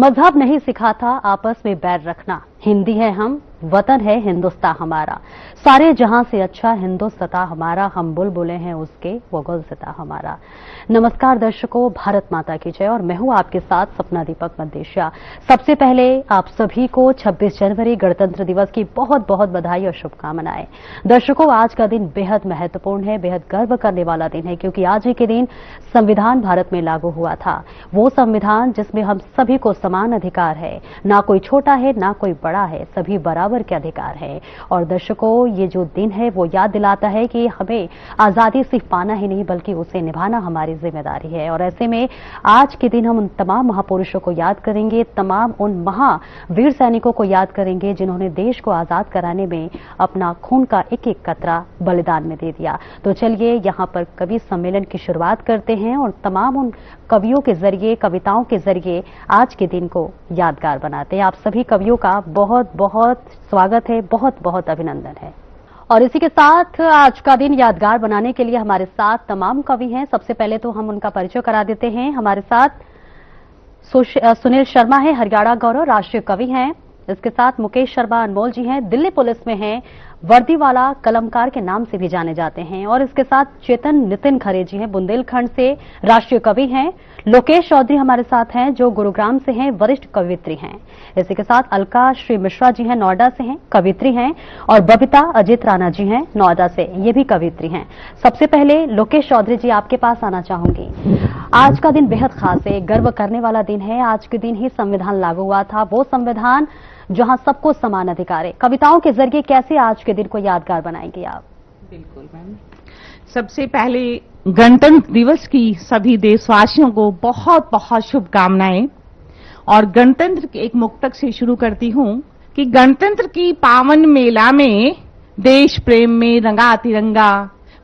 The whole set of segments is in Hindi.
मजहब नहीं सिखाता आपस में बैर रखना। हिंदी है हम, वतन है हिंदुस्तान हमारा। सारे जहां से अच्छा हिंदुस्तान हमारा। हम बुलबुलें हैं उसके, वो गुलसिता हमारा। नमस्कार दर्शकों, भारत माता की जय। और मैं हूं आपके साथ सपना दीपक मदेशिया। सबसे पहले आप सभी को 26 जनवरी गणतंत्र दिवस की बहुत बहुत बधाई और शुभकामनाएं। दर्शकों, आज का दिन बेहद महत्वपूर्ण है, बेहद गर्व करने वाला दिन है, क्योंकि आज ही के दिन संविधान भारत में लागू हुआ था। वो संविधान जिसमें हम सभी को समान अधिकार है, ना कोई छोटा है ना कोई बड़ा है, सभी बराबर के अधिकार है। और दर्शकों, ये जो दिन है वो याद दिलाता है कि हमें आजादी सिर्फ पाना ही नहीं बल्कि उसे निभाना हमारी जिम्मेदारी है। और ऐसे में आज के दिन हम उन तमाम महापुरुषों को याद करेंगे, तमाम उन महावीर सैनिकों को याद करेंगे जिन्होंने देश को आजाद कराने में अपना खून का एक एक कतरा बलिदान में दे दिया। तो चलिए यहाँ पर कवि सम्मेलन की शुरुआत करते हैं और तमाम उन कवियों के जरिए, कविताओं के जरिए आज के दिन को यादगार बनाते हैं। आप सभी कवियों का बहुत बहुत स्वागत है, बहुत बहुत अभिनंदन है। और इसी के साथ आज का दिन यादगार बनाने के लिए हमारे साथ तमाम कवि हैं। सबसे पहले तो हम उनका परिचय करा देते हैं। हमारे साथ सुनील शर्मा है, हरियाणा गौरव राष्ट्रीय कवि हैं। इसके साथ मुकेश शर्मा अनमोल जी हैं, दिल्ली पुलिस में हैं, वर्दी वाला कलमकार के नाम से भी जाने जाते हैं। और इसके साथ चेतन नितिन खरे जी हैं, बुंदेलखंड से राष्ट्रीय कवि हैं। लोकेश चौधरी हमारे साथ हैं जो गुरुग्राम से हैं, वरिष्ठ कवित्री हैं। इसी के साथ अलका श्री मिश्रा जी हैं, नोएडा से हैं, कवित्री हैं। और बबीता अजित राणा जी हैं, नोएडा से, ये भी कवित्री हैं। सबसे पहले लोकेश चौधरी जी, आपके पास आना चाहूंगी। आज का दिन बेहद खास है, गर्व करने वाला दिन है। आज के दिन ही संविधान लागू हुआ था, वो संविधान जहां सबको समान अधिकार है। कविताओं के जरिए कैसे आज के दिन को यादगार बनाएंगे आप? बिल्कुल मैम, सबसे पहले गणतंत्र दिवस की सभी देशवासियों को बहुत बहुत शुभकामनाएं। और गणतंत्र के एक मुक्तक से शुरू करती हूं कि गणतंत्र की पावन मेला में देश प्रेम में रंगा तिरंगा,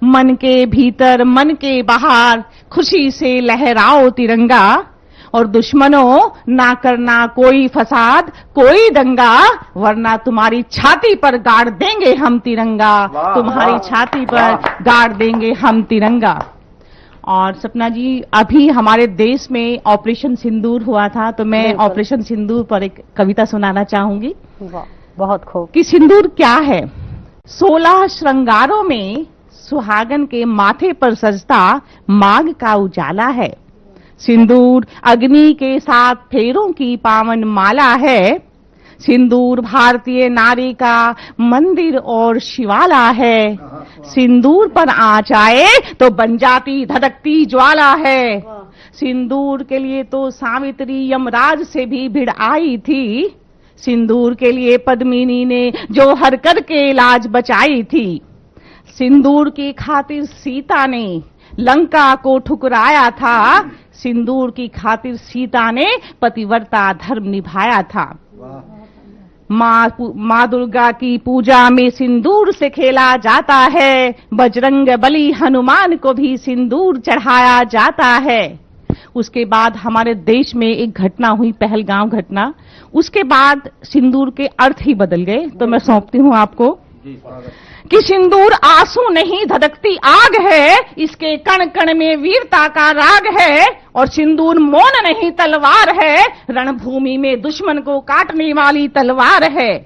मन के भीतर मन के बाहर खुशी से लहराओ तिरंगा। और दुश्मनों, ना करना कोई फसाद कोई दंगा, वरना तुम्हारी छाती पर गाड़ देंगे हम तिरंगा, तुम्हारी छाती पर गाड़ देंगे हम तिरंगा। और सपना जी, अभी हमारे देश में ऑपरेशन सिंदूर हुआ था, तो मैं ऑपरेशन सिंदूर पर एक कविता सुनाना चाहूंगी। बहुत खूब। कि सिंदूर क्या है? 16 श्रृंगारों में सुहागन के माथे पर सजता माघ का उजाला है। सिंदूर अग्नि के 7 फेरों की पावन माला है। सिंदूर भारतीय नारी का मंदिर और शिवाला है। सिंदूर पर आँच आए तो बन जाती धधकती ज्वाला है। सिंदूर के लिए तो सावित्री यमराज से भी भिड़ आई थी। सिंदूर के लिए पद्मिनी ने जो हर करके लाज बचाई थी। सिंदूर की खातिर सीता ने लंका को ठुकराया था। सिंदूर की खातिर सीता ने पतिव्रता धर्म निभाया था। माँ दुर्गा की पूजा में सिंदूर से खेला जाता है। बजरंग बली हनुमान को भी सिंदूर चढ़ाया जाता है। उसके बाद हमारे देश में एक घटना हुई, पहलगाम घटना। उसके बाद सिंदूर के अर्थ ही बदल गए। तो मैं सौंपती हूँ आपको कि सिंदूर आंसू नहीं धधकती आग है, इसके कण कण में वीरता का राग है। और सिंदूर मौन नहीं तलवार है, रणभूमि में दुश्मन को काटने वाली तलवार है।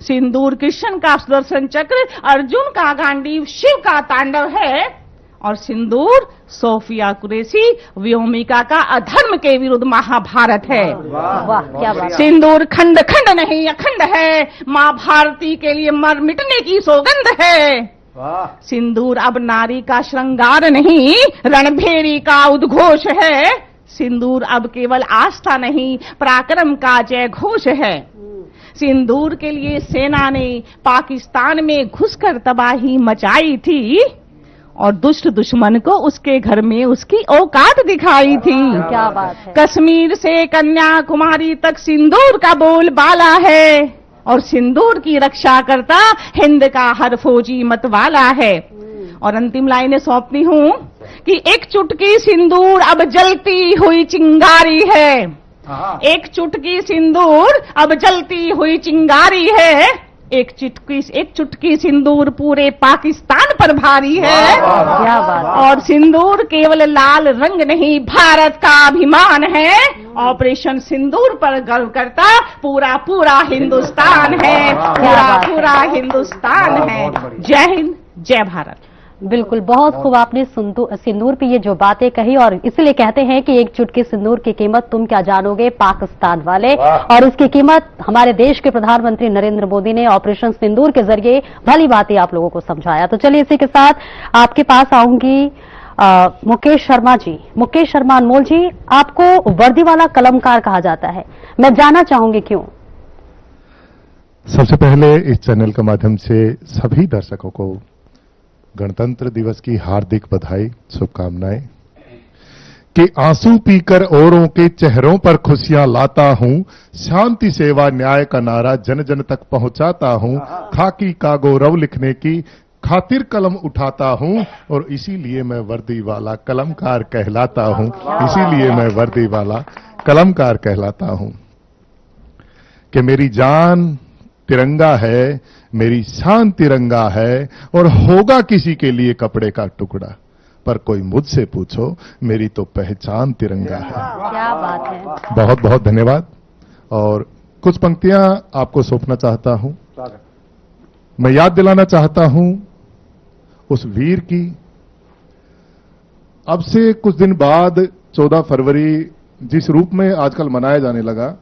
सिंदूर कृष्ण का सुदर्शन चक्र, अर्जुन का गांडीव, शिव का तांडव है। और सिंदूर सोफिया कुरैशी व्योमिका का अधर्म के विरुद्ध महाभारत है। वाह, क्या बात। सिंदूर खंड खंड नहीं अखंड है, माँ भारती के लिए मर मिटने की सौगंध है। सिंदूर अब नारी का श्रृंगार नहीं, रणभेरी का उद्घोष है। सिंदूर अब केवल आस्था नहीं, पराक्रम का जय घोष है। सिंदूर के लिए सेना ने पाकिस्तान में घुसकर तबाही मचाई थी। और दुष्ट दुश्मन को उसके घर में उसकी औकात दिखाई थी। क्या बात है। कश्मीर से कन्याकुमारी तक सिंदूर का बोलबाला है। और सिंदूर की रक्षा करता हिंद का हर फौजी मतवाला है। और अंतिम लाइनें सौंपती हूँ कि एक चुटकी सिंदूर अब जलती हुई चिंगारी है। एक चुटकी सिंदूर अब जलती हुई चिंगारी है। एक चुटकी सिंदूर पूरे पाकिस्तान पर भारी है। क्या बात है। और सिंदूर केवल लाल रंग नहीं, भारत का अभिमान है। ऑपरेशन सिंदूर पर गर्व करता पूरा पूरा हिंदुस्तान है, पूरा पूरा हिंदुस्तान है। जय हिंद, जय भारत। बिल्कुल, बहुत खूब आपने सिंदूर पे ये जो बातें कही, और इसलिए कहते हैं कि एक चुटकी सिंदूर की कीमत तुम क्या जानोगे पाकिस्तान वाले, और इसकी कीमत हमारे देश के प्रधानमंत्री नरेंद्र मोदी ने ऑपरेशन सिंदूर के जरिए भली बातें आप लोगों को समझाया। तो चलिए इसी के साथ आपके पास आऊंगी मुकेश शर्मा जी। मुकेश शर्मा, अनमोल जी, आपको वर्दी वाला कलमकार कहा जाता है, मैं जानना चाहूंगी क्यों? सबसे पहले इस चैनल के माध्यम से सभी दर्शकों को गणतंत्र दिवस की हार्दिक बधाई, शुभकामनाएं। कि आंसू पीकर औरों के चेहरों पर खुशियां लाता हूं, शांति सेवा न्याय का नारा जन जन तक पहुंचाता हूं, खाकी का गौरव लिखने की खातिर कलम उठाता हूं, और इसीलिए मैं वर्दी वाला कलमकार कहलाता हूं, इसीलिए मैं वर्दी वाला कलमकार कहलाता हूं। कि मेरी जान तिरंगा है, मेरी शान तिरंगा है, और होगा किसी के लिए कपड़े का टुकड़ा, पर कोई मुझसे पूछो मेरी तो पहचान तिरंगा है। क्या बात है। बहुत बहुत धन्यवाद। और कुछ पंक्तियां आपको सौंपना चाहता हूं। मैं याद दिलाना चाहता हूं उस वीर की। अब से कुछ दिन बाद 14 फरवरी जिस रूप में आजकल मनाया जाने लगा,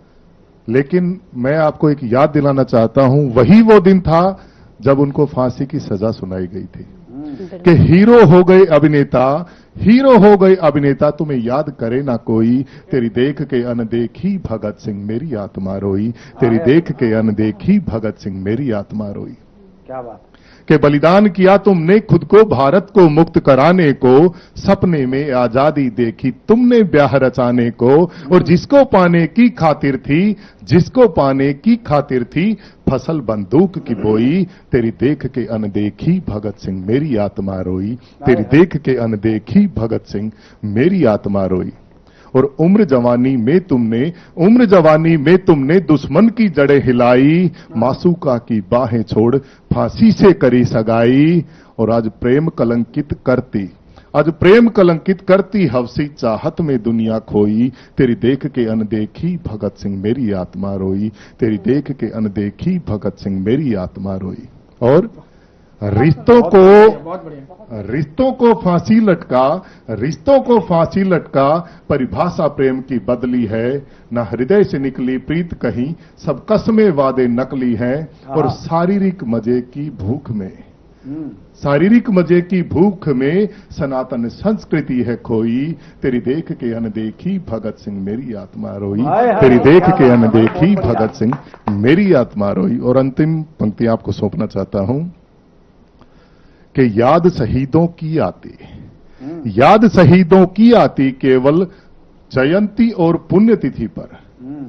लेकिन मैं आपको एक याद दिलाना चाहता हूं, वही वो दिन था जब उनको फांसी की सजा सुनाई गई थी। कि हीरो हो गए अभिनेता, हीरो हो गए अभिनेता, तुम्हें याद करे ना कोई, तेरी देख के अनदेखी भगत सिंह मेरी आत्मा रोई, तेरी देख के अनदेखी भगत सिंह मेरी आत्मा रोई। क्या बात के बलिदान किया तुमने खुद को भारत को मुक्त कराने को, सपने में आजादी देखी तुमने ब्याह रचाने को, और जिसको पाने की खातिर थी, जिसको पाने की खातिर थी फसल बंदूक की बोई, तेरी देख के अनदेखी भगत सिंह मेरी आत्मा रोई, तेरी देख के अनदेखी भगत सिंह मेरी आत्मा रोई। और उम्र जवानी में तुमने दुश्मन की जड़ें हिलाई, मासूका की बाहें छोड़ फांसी से करी सगाई, और आज प्रेम कलंकित करती हवसी चाहत में दुनिया खोई, तेरी देख के अनदेखी भगत सिंह मेरी आत्मा रोई, तेरी देख के अनदेखी भगत सिंह मेरी आत्मा रोई। और रिश्तों को फांसी लटका परिभाषा प्रेम की बदली है, न हृदय से निकली प्रीत कहीं सब कसमें वादे नकली हैं, और शारीरिक मजे की भूख में सनातन संस्कृति है खोई, तेरी देख के अनदेखी भगत सिंह मेरी आत्मा रोई, तेरी देख के अनदेखी भगत सिंह मेरी आत्मा रोई। और अंतिम पंक्ति आपको सौंपना चाहता हूं कि याद शहीदों की आती केवल जयंती और पुण्यतिथि पर,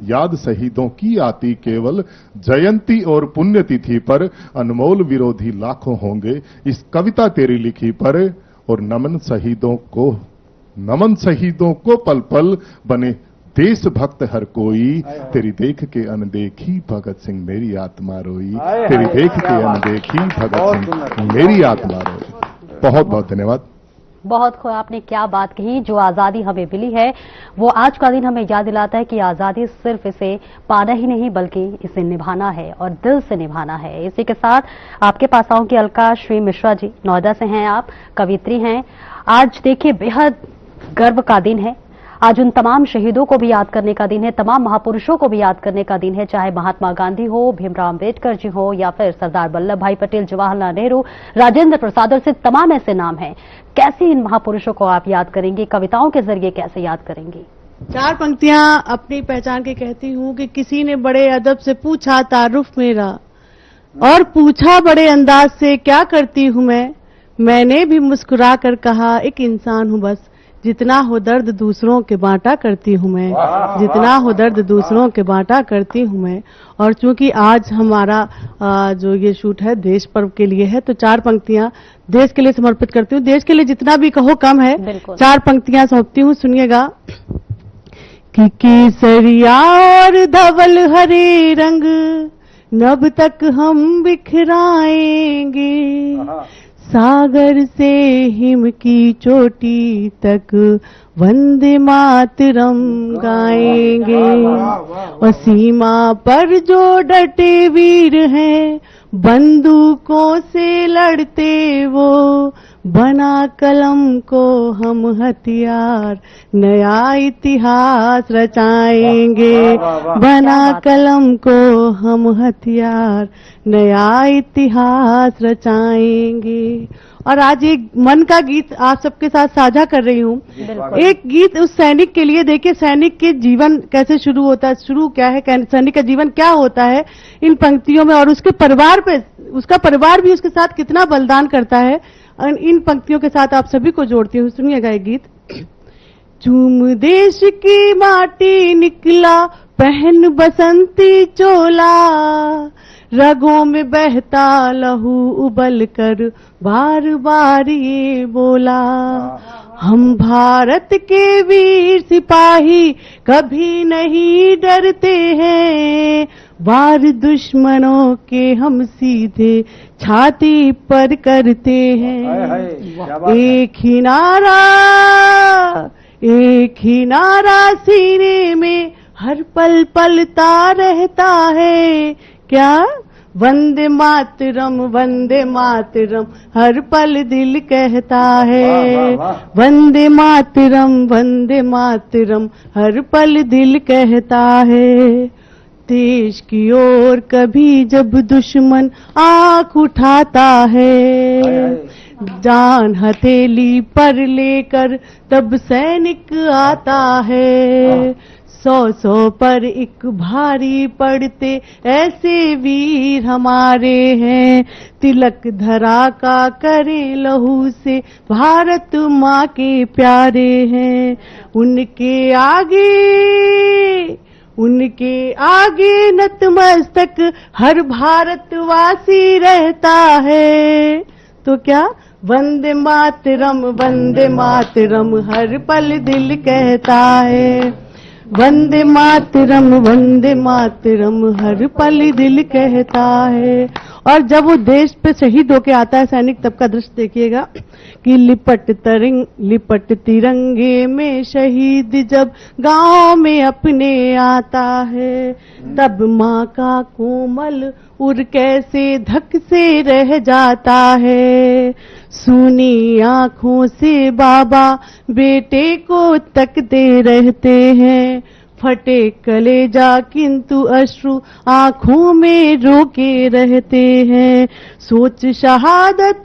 याद शहीदों की आती केवल जयंती और पुण्यतिथि पर, अनमोल विरोधी लाखों होंगे इस कविता तेरी लिखी पर, और नमन शहीदों को पल पल बने देशभक्त हर कोई, तेरी देख के अनदेखी भगत सिंह मेरी आत्मा रोई, तेरी देख के अनदेखी भगत सिंह मेरी आत्मा रोई। बहुत बहुत धन्यवाद। बहुत खूब, आपने क्या बात कही। जो आजादी हमें मिली है वो आज का दिन हमें याद दिलाता है कि आजादी सिर्फ इसे पाना ही नहीं बल्कि इसे निभाना है और दिल से निभाना है। इसी के साथ आपके पास आऊंगी अलका श्री मिश्रा जी, नोएडा से हैं आप, कवित्री हैं। आज देखिए बेहद गर्व का दिन है। आज उन तमाम शहीदों को भी याद करने का दिन है, तमाम महापुरुषों को भी याद करने का दिन है, चाहे महात्मा गांधी हो, भीमराव अम्बेडकर जी हो, या फिर सरदार वल्लभ भाई पटेल, जवाहरलाल नेहरू, राजेंद्र प्रसाद, और से तमाम ऐसे नाम हैं। कैसे इन महापुरुषों को आप याद करेंगे, कविताओं के जरिए कैसे याद करेंगे? 4 पंक्तियां अपनी पहचान के कहती हूँ कि किसी ने बड़े अदब से पूछा तारुफ मेरा, और पूछा बड़े अंदाज से क्या करती हूँ मैंने भी मुस्कुरा कर कहा एक इंसान हूँ बस, जितना हो दर्द दूसरों के बांटा करती हूँ मैं, जितना हो दर्द दूसरों के बांटा करती हूँ मैं। और चूंकि आज हमारा जो ये शूट है देश पर्व के लिए है, तो 4 पंक्तियां देश के लिए समर्पित करती हूँ। देश के लिए जितना भी कहो कम है। 4 पंक्तियां सौंपती हूँ, सुनिएगा। कि केसरिया और धवल हरे रंग नभ तक हम बिखराएंगे, सागर से हिम की चोटी तक वंदे मातरम गाएंगे। और सीमा पर जो डटे वीर हैं, बंदूकों से लड़ते वो, बना कलम को हम हथियार, नया इतिहास रचाएंगे। बना कलम को हम हथियार, नया इतिहास रचाएंगे। और आज एक मन का गीत आप सबके साथ साझा कर रही हूँ। एक गीत उस सैनिक के लिए। देखिए सैनिक के जीवन कैसे शुरू होता है, शुरू क्या है, सैनिक का जीवन क्या होता है इन पंक्तियों में, और उसके परिवार पे, उसका परिवार भी उसके साथ कितना बलिदान करता है। इन पंक्तियों के साथ आप सभी को जोड़ती हूँ, सुनिएगा ये गीत। चूम देश की माटी निकला, पहन बसंती चोला, रगों में बहता लहू उबल कर बार बार ये बोला, हम भारत के वीर सिपाही कभी नहीं डरते हैं, वार दुश्मनों के हम सीधे छाती पर करते हैं। एक ही नारा, एक ही नारा सीने में हर पल पलता रहता है। क्या? वंदे मातरम, वंदे मातरम, हर पल दिल कहता है। वंदे मातरम, वंदे मातरम, हर पल दिल कहता है। देश की ओर कभी जब दुश्मन आंख उठाता है, जान हथेली पर लेकर तब सैनिक आता है। 100 पर एक भारी पड़ते ऐसे वीर हमारे हैं, तिलक धरा का करे लहू से भारत माँ के प्यारे हैं। उनके आगे नतमस्तक हर भारतवासी रहता है। तो क्या? वंदे मातरम, वंदे मातरम, हर पल दिल कहता है। वंदे मातरम, वंदे मातरम, हर पल दिल कहता है। और जब वो देश पे शहीद होके आता है सैनिक, तब का दृश्य देखिएगा कि लिपट तिरंगे में शहीद जब गांव में अपने आता है, तब माँ का कोमल उर कैसे धक से रह जाता है। सूनी आंखों से बाबा बेटे को तकते रहते हैं, फटे कलेजा किंतु अश्रु आंखों में रोके रहते हैं। सोच शहादत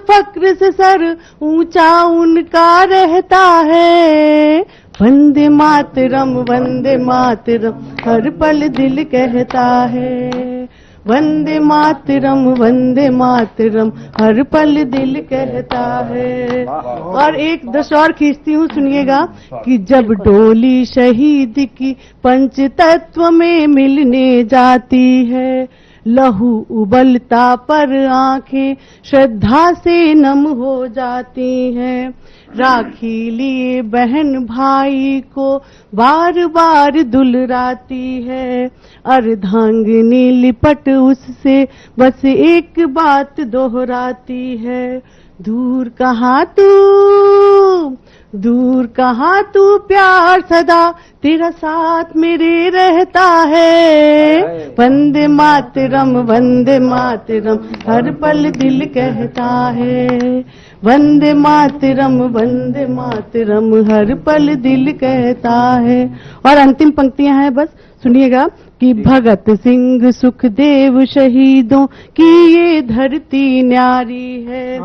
फक्र से सर ऊंचा उनका रहता है। वंदे मातरम, वंदे मातरम, हर पल दिल कहता है। वंदे मातरम, वंदे मातरम, हर पल दिल कहता है। और एक दृश्य और खींचती हूँ, सुनिएगा कि जब डोली शहीद की पंचतत्व में मिलने जाती है, लहू उबलता पर आंखें श्रद्धा से नम हो जाती हैं। राखी लिए बहन भाई को बार बार दुलराती है, अर्धांगिनी लिपट उससे बस एक बात दोहराती है। दूर कहाँ तू प्यार सदा तेरा साथ मेरे रहता है। वंदे मातरम, वंदे मातरम, हर पल दिल कहता है। वंदे मातरम, वंदे मातरम, हर पल दिल कहता है। और अंतिम पंक्तियां हैं, बस सुनिएगा कि भगत सिंह सुखदेव शहीदों की ये धरती न्यारी है,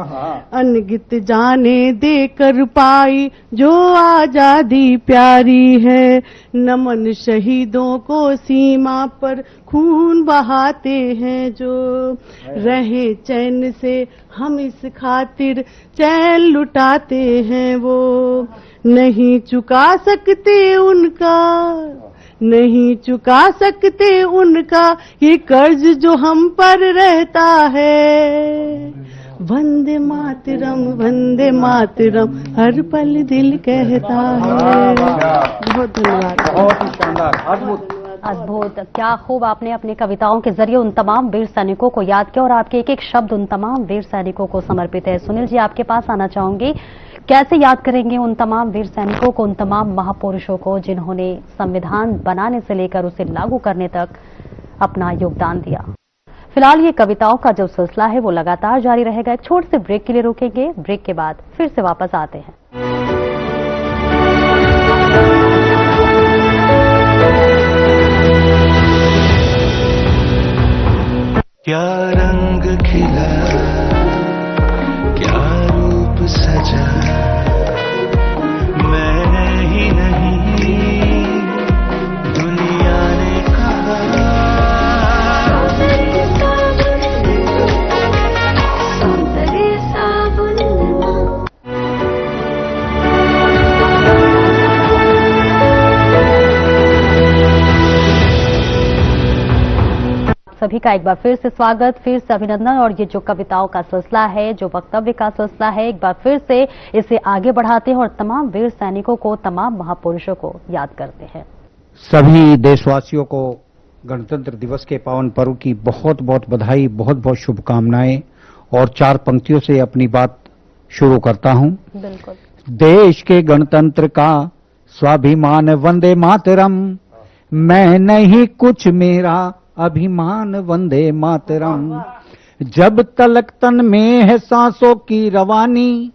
अनगित जाने देकर पाई जो आजादी प्यारी है। नमन शहीदों को सीमा पर खून बहाते हैं जो, रहे चैन से हम इस खातिर चैन लुटाते हैं वो। नहीं चुका सकते उनका ये कर्ज जो हम पर रहता है। वंदे मातरम, वंदे मातरम, हर पल दिल कहता है। बहुत धन्यवाद। बहुत ही शानदार, अद्भुत। अद्भुत, क्या खूब आपने अपनी कविताओं के जरिए उन तमाम वीर सैनिकों को याद किया और आपके एक एक शब्द उन तमाम वीर सैनिकों को समर्पित है। सुनील जी, आपके पास आना चाहूंगी, कैसे याद करेंगे उन तमाम वीर सैनिकों को, उन तमाम महापुरुषों को जिन्होंने संविधान बनाने से लेकर उसे लागू करने तक अपना योगदान दिया। फिलहाल ये कविताओं का जो सिलसिला है वो लगातार जारी रहेगा। एक छोटे से ब्रेक के लिए रुकेंगे, ब्रेक के बाद फिर से वापस आते हैं। क्या रंग खिला, क्या रूप सजा, मैंने ही नहीं दुनिया ने कहा। सभी का एक बार फिर से स्वागत, फिर से अभिनंदन। और ये जो कविताओं का सिलसिला है, जो वक्तव्य का सिलसिला है, एक बार फिर से इसे आगे बढ़ाते हैं और तमाम वीर सैनिकों को, तमाम महापुरुषों को याद करते हैं। सभी देशवासियों को गणतंत्र दिवस के पावन पर्व की बहुत बहुत बधाई, बहुत बहुत शुभकामनाएं। और 4 पंक्तियों से अपनी बात शुरू करता हूं। बिल्कुल। देश के गणतंत्र का स्वाभिमान वंदे मातरम, मैं नहीं कुछ मेरा अभिमान वंदे मातरम। जब तलक तन में है सांसों की रवानी,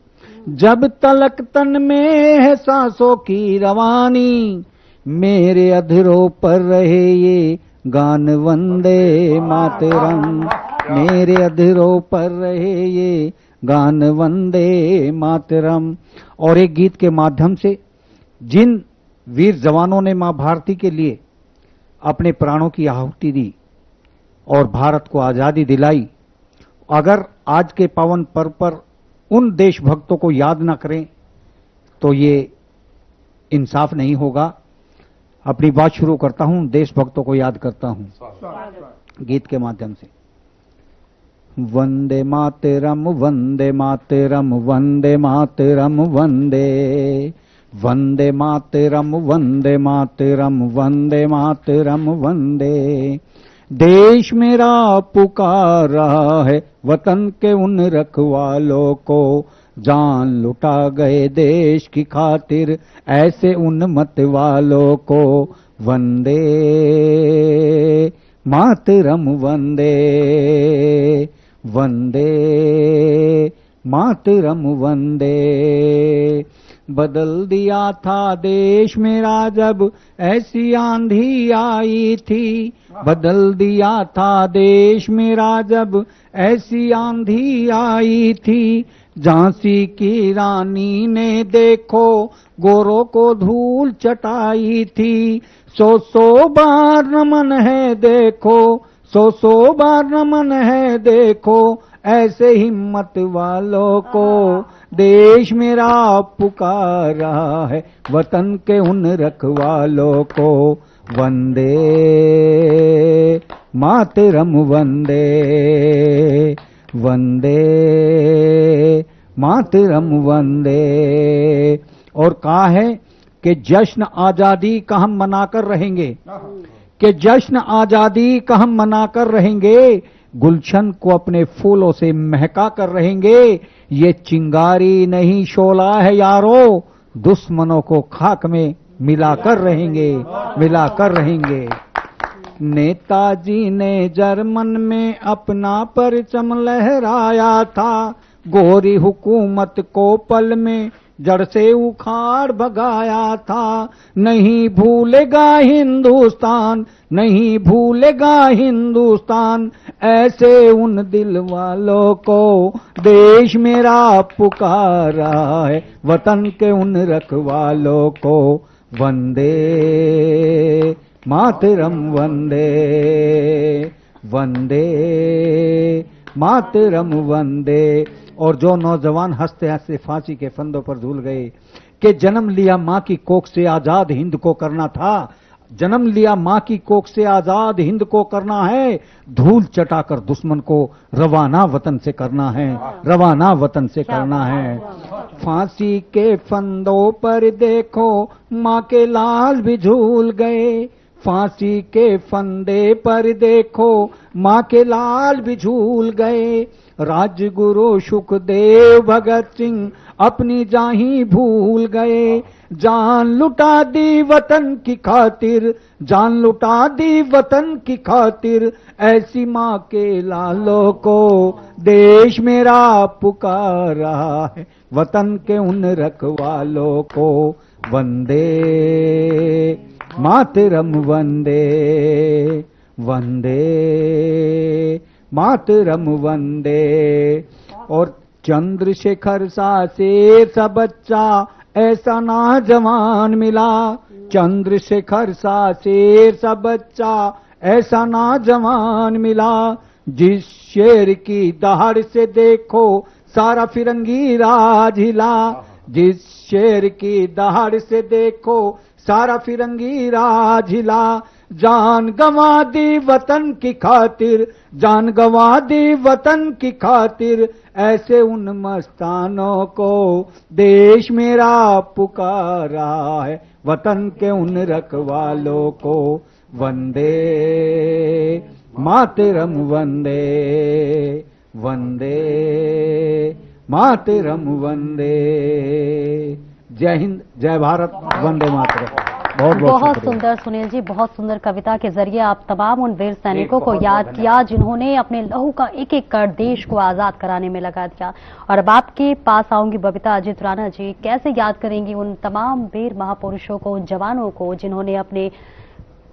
जब तलक तन में है सांसों की रवानी, मेरे अधरों पर रहे ये गान वंदे मातरम, मेरे अधरों पर रहे ये गान वंदे मातरम। और एक गीत के माध्यम से जिन वीर जवानों ने मां भारती के लिए अपने प्राणों की आहुति दी और भारत को आजादी दिलाई, अगर आज के पावन पर्व पर उन देशभक्तों को याद न करें तो ये इंसाफ नहीं होगा। अपनी बात शुरू करता हूं, देशभक्तों को याद करता हूं गीत के माध्यम से। वंदे मातरम वंदे मातरम वंदे मातरम वंदे, वंदे मातरम वंदे मातरम वंदे मातरम वंदे। देश मेरा पुकार रहा है वतन के उन रखवालों को, जान लुटा गए देश की खातिर ऐसे उन मत वालों को। वंदे मातरम वंदे, वंदे मातरम वंदे। बदल दिया था देश मेरा जब ऐसी आंधी आई थी, बदल दिया था देश मेरा जब ऐसी आंधी आई थी। झांसी की रानी ने देखो गोरों को धूल चटाई थी, 100 बार नमन है देखो, 100 बार नमन है देखो, ऐसे हिम्मत वालों को देश मेरा पुकार रहा है वतन के उन रखवालों को। वंदे मातरम वंदे, वंदे मातरम वंदे। और कहा है कि जश्न आजादी का हम मनाकर रहेंगे, कि जश्न आजादी का हम मनाकर रहेंगे, गुलशन को अपने फूलों से महका कर रहेंगे। ये चिंगारी नहीं शोला है यारो, दुश्मनों को खाक में मिलाकर रहेंगे, मिलाकर रहेंगे। नेताजी ने जर्मन में अपना परचम लहराया था, गोरी हुकूमत को पल में जड़ से उखाड़ भगाया था। नहीं भूलेगा हिंदुस्तान, नहीं भूलेगा हिंदुस्तान, ऐसे उन दिल वालों को देश मेरा पुकार रहा है वतन के उन रखवालों को। वंदे मातरम वंदे, वंदे मातरम वंदे। और जो नौजवान हंसते हंसते फांसी के फंदों पर झूल गए कि जन्म लिया मां की कोख से आजाद हिंद को करना था, जन्म लिया मां की कोख से आजाद हिंद को करना है, धूल चटाकर दुश्मन को रवाना वतन से करना है, रवाना वतन से करना है। फांसी के फंदों पर देखो मां के लाल भी झूल गए, फांसी के फंदे पर देखो माँ के लाल भी झूल गए। राजगुरु सुखदेव भगत सिंह अपनी जाही भूल गए। जान लुटा दी वतन की खातिर, जान लुटा दी वतन की खातिर, ऐसी माँ के लालों को देश मेरा पुकार रहा है। वतन के उन रखवालों को वंदे मातरम, वंदे वंदे मातरम, वंदे। और चंद्रशेखर सा शेर सा बच्चा ऐसा नौजवान मिला। चंद्रशेखर सा शेर सा बच्चा ऐसा नौजवान मिला। जिस शेर की दहाड़ से देखो सारा फिरंगी राज हिला। जिस शेर की दहाड़ से देखो सारा फिरंगी राज हिला। जान गंवा दी वतन की खातिर, जान गंवा दी वतन की खातिर, ऐसे उन मस्तानों को देश मेरा पुकार रहा है। वतन के उन रखवालों को वंदे मातरम, वंदे वंदे मातरम, वंदे। जय हिंद, जय भारत, वंदे मातरम। बहुत सुंदर सुनील जी, बहुत सुंदर कविता के जरिए आप तमाम उन वीर सैनिकों को याद किया जिन्होंने अपने लहू का एक एक कर देश को आजाद कराने में लगा दिया। और अब आपके पास आऊंगी बबीता अजीत राणा जी, कैसे याद करेंगी उन तमाम वीर महापुरुषों को, उन जवानों को जिन्होंने अपने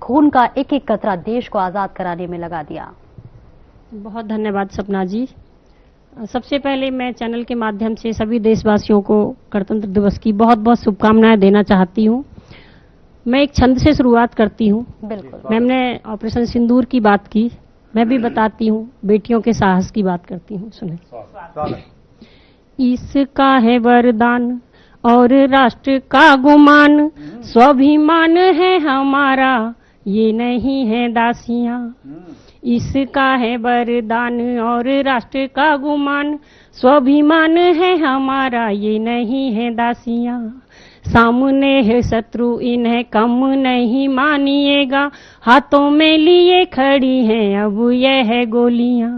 खून का एक एक कतरा देश को आजाद कराने में लगा दिया। बहुत धन्यवाद सपना जी। सबसे पहले मैं चैनल के माध्यम से सभी देशवासियों को गणतंत्र दिवस की बहुत बहुत शुभकामनाएं देना चाहती हूँ। मैं एक छंद से शुरुआत करती हूँ। बिल्कुल। मैम ने ऑपरेशन सिंदूर की बात की, मैं भी बताती हूँ, बेटियों के साहस की बात करती हूँ। सुने। इसका है वरदान और राष्ट्र का गुमान, स्वाभिमान है हमारा, ये नहीं है दासियां। इसका है वरदान और राष्ट्र का गुमान, स्वाभिमान है हमारा, ये नहीं है दासियां। सामने है शत्रु, इन्हें कम नहीं मानिएगा, हाथों में लिए खड़ी हैं अब यह है गोलियां।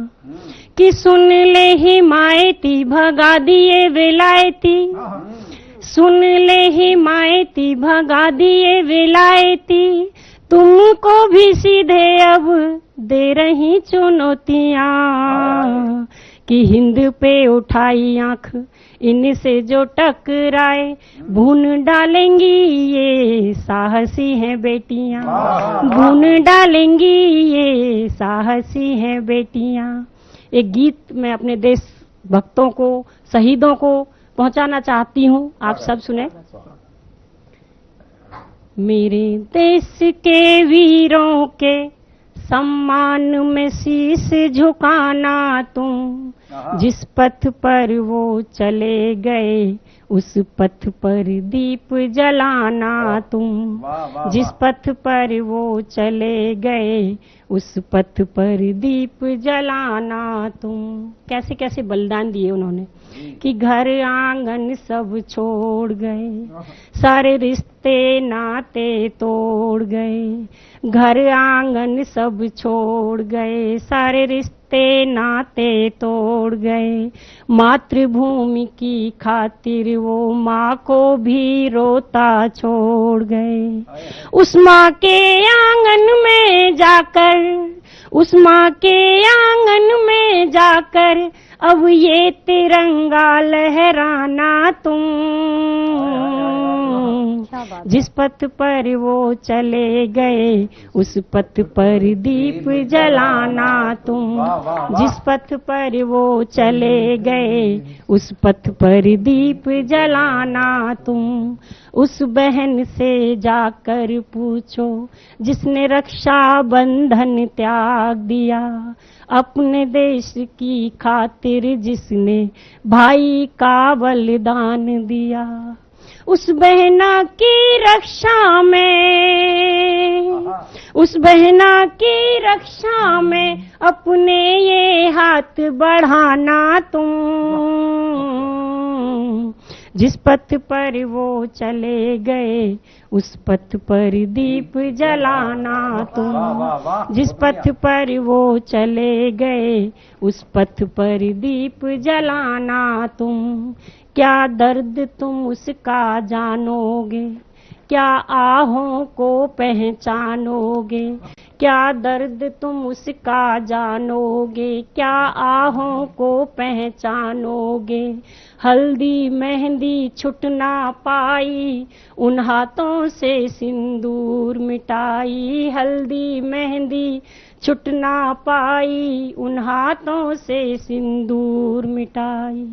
कि सुन ले हिमायती, भगा दिए विलायती, सुन ले हिमायती, भगा दिए विलायती, तुमको भी सीधे अब दे रही चुनौतियां। कि हिंद पे उठाई आंख, इनसे जो टकराए, भून डालेंगी ये साहसी हैं बेटियां, भून डालेंगी ये साहसी हैं बेटियां। एक गीत मैं अपने देश भक्तों को, शहीदों को पहुंचाना चाहती हूं, आप सब सुने। मेरे देश के वीरों के सम्मान में शीश झुकाना तुम, जिस पथ पर वो चले गए उस पथ पर दीप जलाना तुम, जिस पथ पर वो चले गए उस पथ पर दीप जलाना तुम। कैसे कैसे बलिदान दिए उन्होंने, कि घर आंगन सब छोड़ गए, सारे रिश्ते नाते तोड़ गए, घर आंगन सब छोड़ गए, सारे रिश्ते नाते तोड़ गए। मातृभूमि की खातिर वो माँ को भी रोता छोड़ गए। उस माँ के आंगन में जाकर, उस माँ के आंगन में जाकर अब ये तिरंगा लहराना तुम, जिस पथ पर वो चले गए उस पथ पर दीप जलाना तुम, जिस पथ पर वो चले गए उस पथ पर दीप जलाना तुम। उस बहन से जाकर पूछो जिसने रक्षा बंधन त्याग दिया, अपने देश की खातिर जिसने भाई का बलिदान दिया। उस बहना की रक्षा में, उस बहना की रक्षा में अपने ये हाथ बढ़ाना तुम, जिस पथ पर वो चले गए उस पथ पर दीप जलाना तुम। जिस पथ पर वो चले गए उस पथ पर दीप जलाना तुम। क्या दर्द तुम उसका जानोगे, क्या आहों को पहचानोगे। क्या दर्द तुम उसका जानोगे, क्या आहों को पहचानोगे। हल्दी मेहंदी छुट ना पाई उन हाथों से सिंदूर मिटाई। हल्दी मेहंदी छुट ना पाई उन हाथों से सिंदूर मिटाई।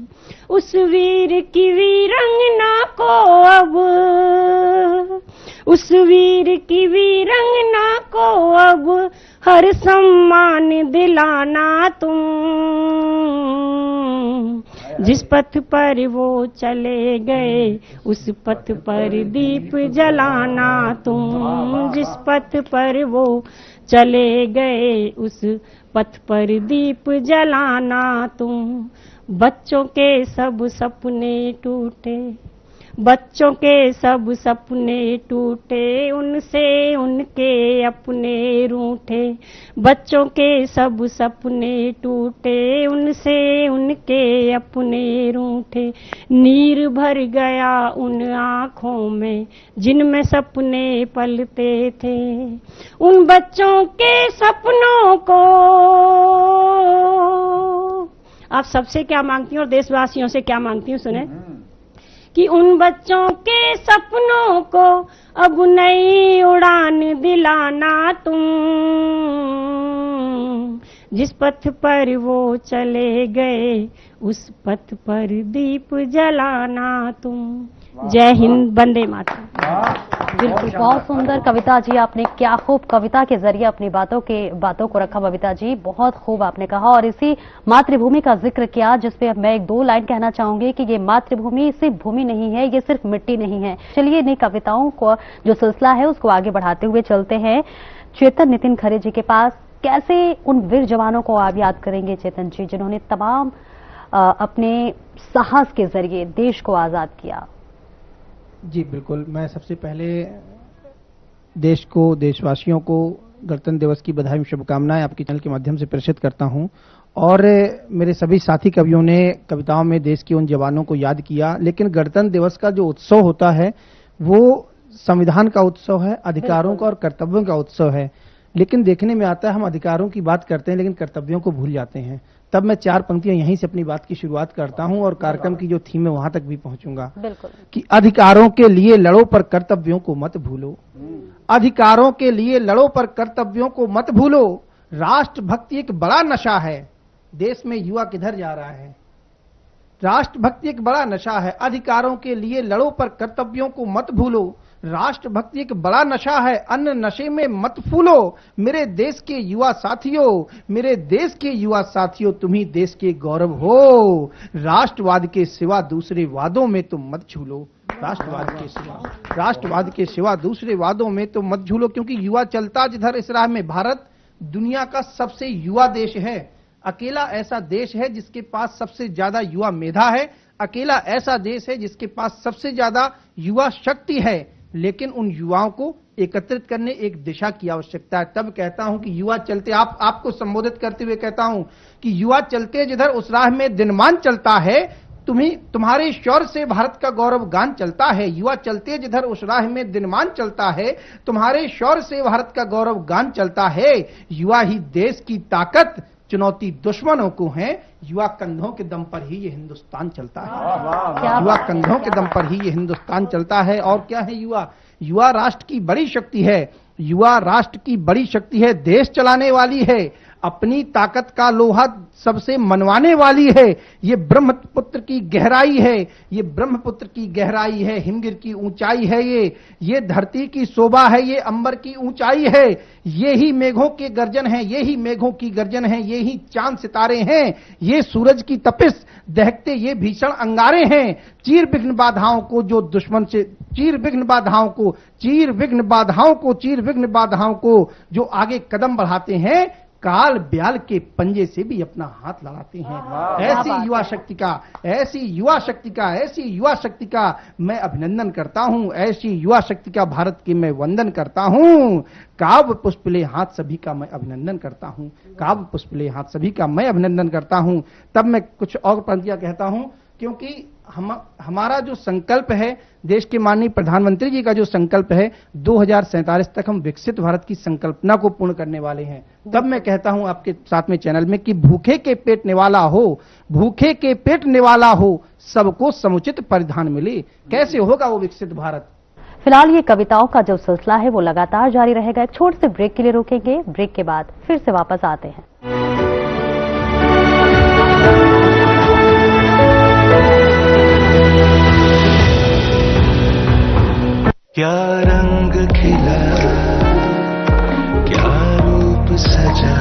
उस वीर की वीरंगना को अब, उस वीर की वीरंगना को अब हर सम्मान दिलाना तुम। जिस पथ पर वो चले गए उस पथ पर दीप जलाना तुम। जिस पथ पर वो चले गए उस पथ पर दीप जलाना तुम। बच्चों के सब सपने टूटे, बच्चों के सब सपने टूटे, उनसे उनके अपने रूठे। बच्चों के सब सपने टूटे, उनसे उनके अपने रूठे। नीर भर गया उन आँखों में जिनमें सपने पलते थे। उन बच्चों के सपनों को आप सबसे क्या मांगती हूँ और देशवासियों से क्या मांगती हूँ, सुने कि उन बच्चों के सपनों को अब नई उड़ान दिलाना तुम। जिस पथ पर वो चले गए उस पथ पर दीप जलाना तुम। जय हिंद, वंदे मातरम। बिल्कुल, बहुत सुंदर कविता जी, आपने क्या खूब कविता के जरिए अपनी बातों को रखा बबीता जी, बहुत खूब आपने कहा। और इसी मातृभूमि का जिक्र किया जिसपे अब मैं एक दो लाइन कहना चाहूंगी कि ये मातृभूमि सिर्फ भूमि नहीं है, ये सिर्फ मिट्टी नहीं है। चलिए इन्हीं कविताओं को जो सिलसिला है उसको आगे बढ़ाते हुए चलते हैं चेतन नितिन खरे जी के पास। कैसे उन वीर जवानों को आप याद करेंगे चेतन जी, जिन्होंने तमाम अपने साहस के जरिए देश को आजाद किया। जी बिल्कुल, मैं सबसे पहले देश को, देशवासियों को गणतंत्र दिवस की बधाई और शुभकामनाएं आपके चैनल के माध्यम से प्रेषित करता हूं। और मेरे सभी साथी कवियों ने कविताओं में देश के उन जवानों को याद किया, लेकिन गणतंत्र दिवस का जो उत्सव होता है वो संविधान का उत्सव है, अधिकारों का और कर्तव्यों का उत्सव है। लेकिन देखने में आता है हम अधिकारों की बात करते हैं लेकिन कर्तव्यों को भूल जाते हैं। तब मैं 4 पंक्तियां यहीं से अपनी बात की शुरुआत करता हूं और कार्यक्रम की जो थीम है वहां तक भी पहुंचूंगा। बिल्कुल, कि अधिकारों के लिए लड़ो पर कर्तव्यों को मत भूलो। अधिकारों के लिए लड़ो पर कर्तव्यों को मत भूलो। राष्ट्रभक्ति एक बड़ा नशा है, देश में युवा किधर जा रहा है। राष्ट्रभक्ति एक बड़ा नशा है, अधिकारों के लिए लड़ो पर कर्तव्यों को मत भूलो। राष्ट्रभक्ति एक बड़ा नशा है, अन्य नशे में मत फूलो। मेरे देश के युवा साथियों, मेरे देश के युवा साथियों, तुम ही देश के गौरव हो। राष्ट्रवाद के सिवा दूसरे वादों में तुम मत झूलो। राष्ट्रवाद के सिवा दूसरे वादों में तुम मत झूलो, क्योंकि युवा चलता जिधर इस राह में। भारत दुनिया का सबसे युवा देश है। अकेला ऐसा देश है जिसके पास सबसे ज्यादा युवा मेधा है। अकेला ऐसा देश है जिसके पास सबसे ज्यादा युवा शक्ति है। लेकिन उन युवाओं को एकत्रित करने एक दिशा की आवश्यकता है। तब कहता हूं कि युवा चलते, आपको संबोधित करते हुए कहता हूं कि युवा चलते जिधर उस राह में दिनमान चलता है, तुम्हारे शौर्य से भारत का गौरव गान चलता है। युवा चलते जिधर उस राह में दिनमान चलता है, तुम्हारे शौर्य से भारत का गौरव गान चलता है। युवा ही देश की ताकत, चुनौती दुश्मनों को है। युवा कंधों के दम पर ही ये हिंदुस्तान चलता है। युवा कंधों के दम पर ही ये हिंदुस्तान चलता है। और क्या है युवा? युवा राष्ट्र की बड़ी शक्ति है। युवा राष्ट्र की बड़ी शक्ति है, देश चलाने वाली है, अपनी ताकत का लोहा सबसे मनवाने वाली है। ये ब्रह्मपुत्र की गहराई है, ये ब्रह्मपुत्र की गहराई है, हिमगिर की ऊंचाई है। ये धरती की शोभा है, ये अंबर की ऊंचाई है। ये ही मेघों के गर्जन है, ये ही मेघों की गर्जन है, ये ही चांद सितारे हैं, ये सूरज की तपिश दहकते ये भीषण अंगारे हैं। चीर विघ्न बाधाओं को जो दुश्मन से, चीर विघ्न बाधाओं को, चीर विघ्न बाधाओं को, चीर विघ्न बाधाओं को जो आगे कदम बढ़ाते हैं, काल ब्याल के पंजे से भी अपना हाथ लड़ाते हैं। ऐसी युवा शक्ति का, ऐसी युवा शक्ति का, ऐसी युवा शक्ति का मैं अभिनंदन करता हूं। ऐसी युवा शक्ति का भारत की मैं वंदन करता हूं। काव्य पुष्पले हाथ सभी का मैं अभिनंदन करता हूं। काव्य पुष्पले हाथ सभी का मैं अभिनंदन करता हूं। तब मैं कुछ और पंक्तियां कहता हूं, क्योंकि हमारा जो संकल्प है, देश के माननीय प्रधानमंत्री जी का जो संकल्प है, 2047 तक हम विकसित भारत की संकल्पना को पूर्ण करने वाले हैं। तब मैं कहता हूं आपके साथ में चैनल में कि भूखे के पेट निवाला हो, भूखे के पेट निवाला हो, सबको समुचित परिधान मिले। कैसे होगा वो विकसित भारत? फिलहाल ये कविताओं का जो सिलसिला है वो लगातार जारी रहेगा। एक छोटे से ब्रेक के लिए रुकेंगे, ब्रेक के बाद फिर से वापस आते हैं। क्या रंग खिला, क्या रूप सजा,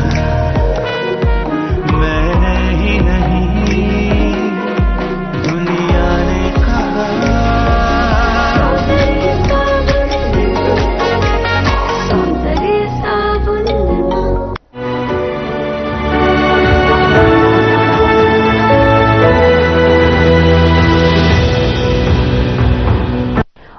मैंने ही नहीं दुनिया ने कहा।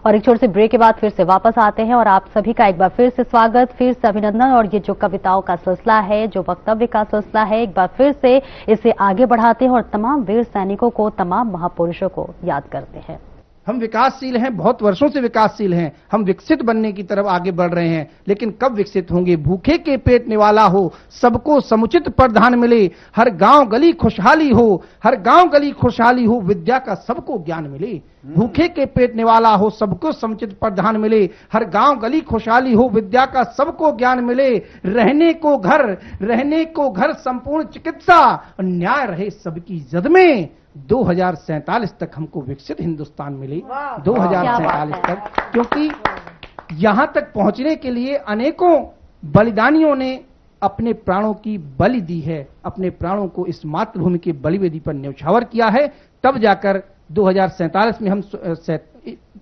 और एक छोटे से ब्रेक के बाद फिर से वापस आते हैं और आप सभी का एक बार फिर से स्वागत, फिर से अभिनंदन। और ये जो कविताओं का सिलसिला है, जो वक्तव्य का सिलसिला है, एक बार फिर से इसे आगे बढ़ाते हैं और तमाम वीर सैनिकों को, तमाम महापुरुषों को याद करते हैं। हम विकासशील हैं, बहुत वर्षों से विकासशील हैं, हम विकसित बनने की तरफ आगे बढ़ रहे हैं, लेकिन कब विकसित होंगे? भूखे के पेट निवाला हो, सबको समुचित परिधान मिले, हर गांव गली खुशहाली हो, हर गांव गली खुशहाली हो, विद्या का सबको ज्ञान मिले। भूखे के पेट निवाला हो, सबको समुचित परिधान मिले, हर गांव गली खुशहाली हो, विद्या का सबको ज्ञान मिले, रहने को घर संपूर्ण चिकित्सा, न्याय रहे सबकी इज्जत में। 2047 तक हमको विकसित हिंदुस्तान मिले, 2047 तक, क्योंकि यहां तक पहुंचने के लिए अनेकों बलिदानियों ने अपने प्राणों की बलि दी है, अपने प्राणों को इस मातृभूमि के बलिवेदी पर न्यौछावर किया है। तब जाकर 2047 में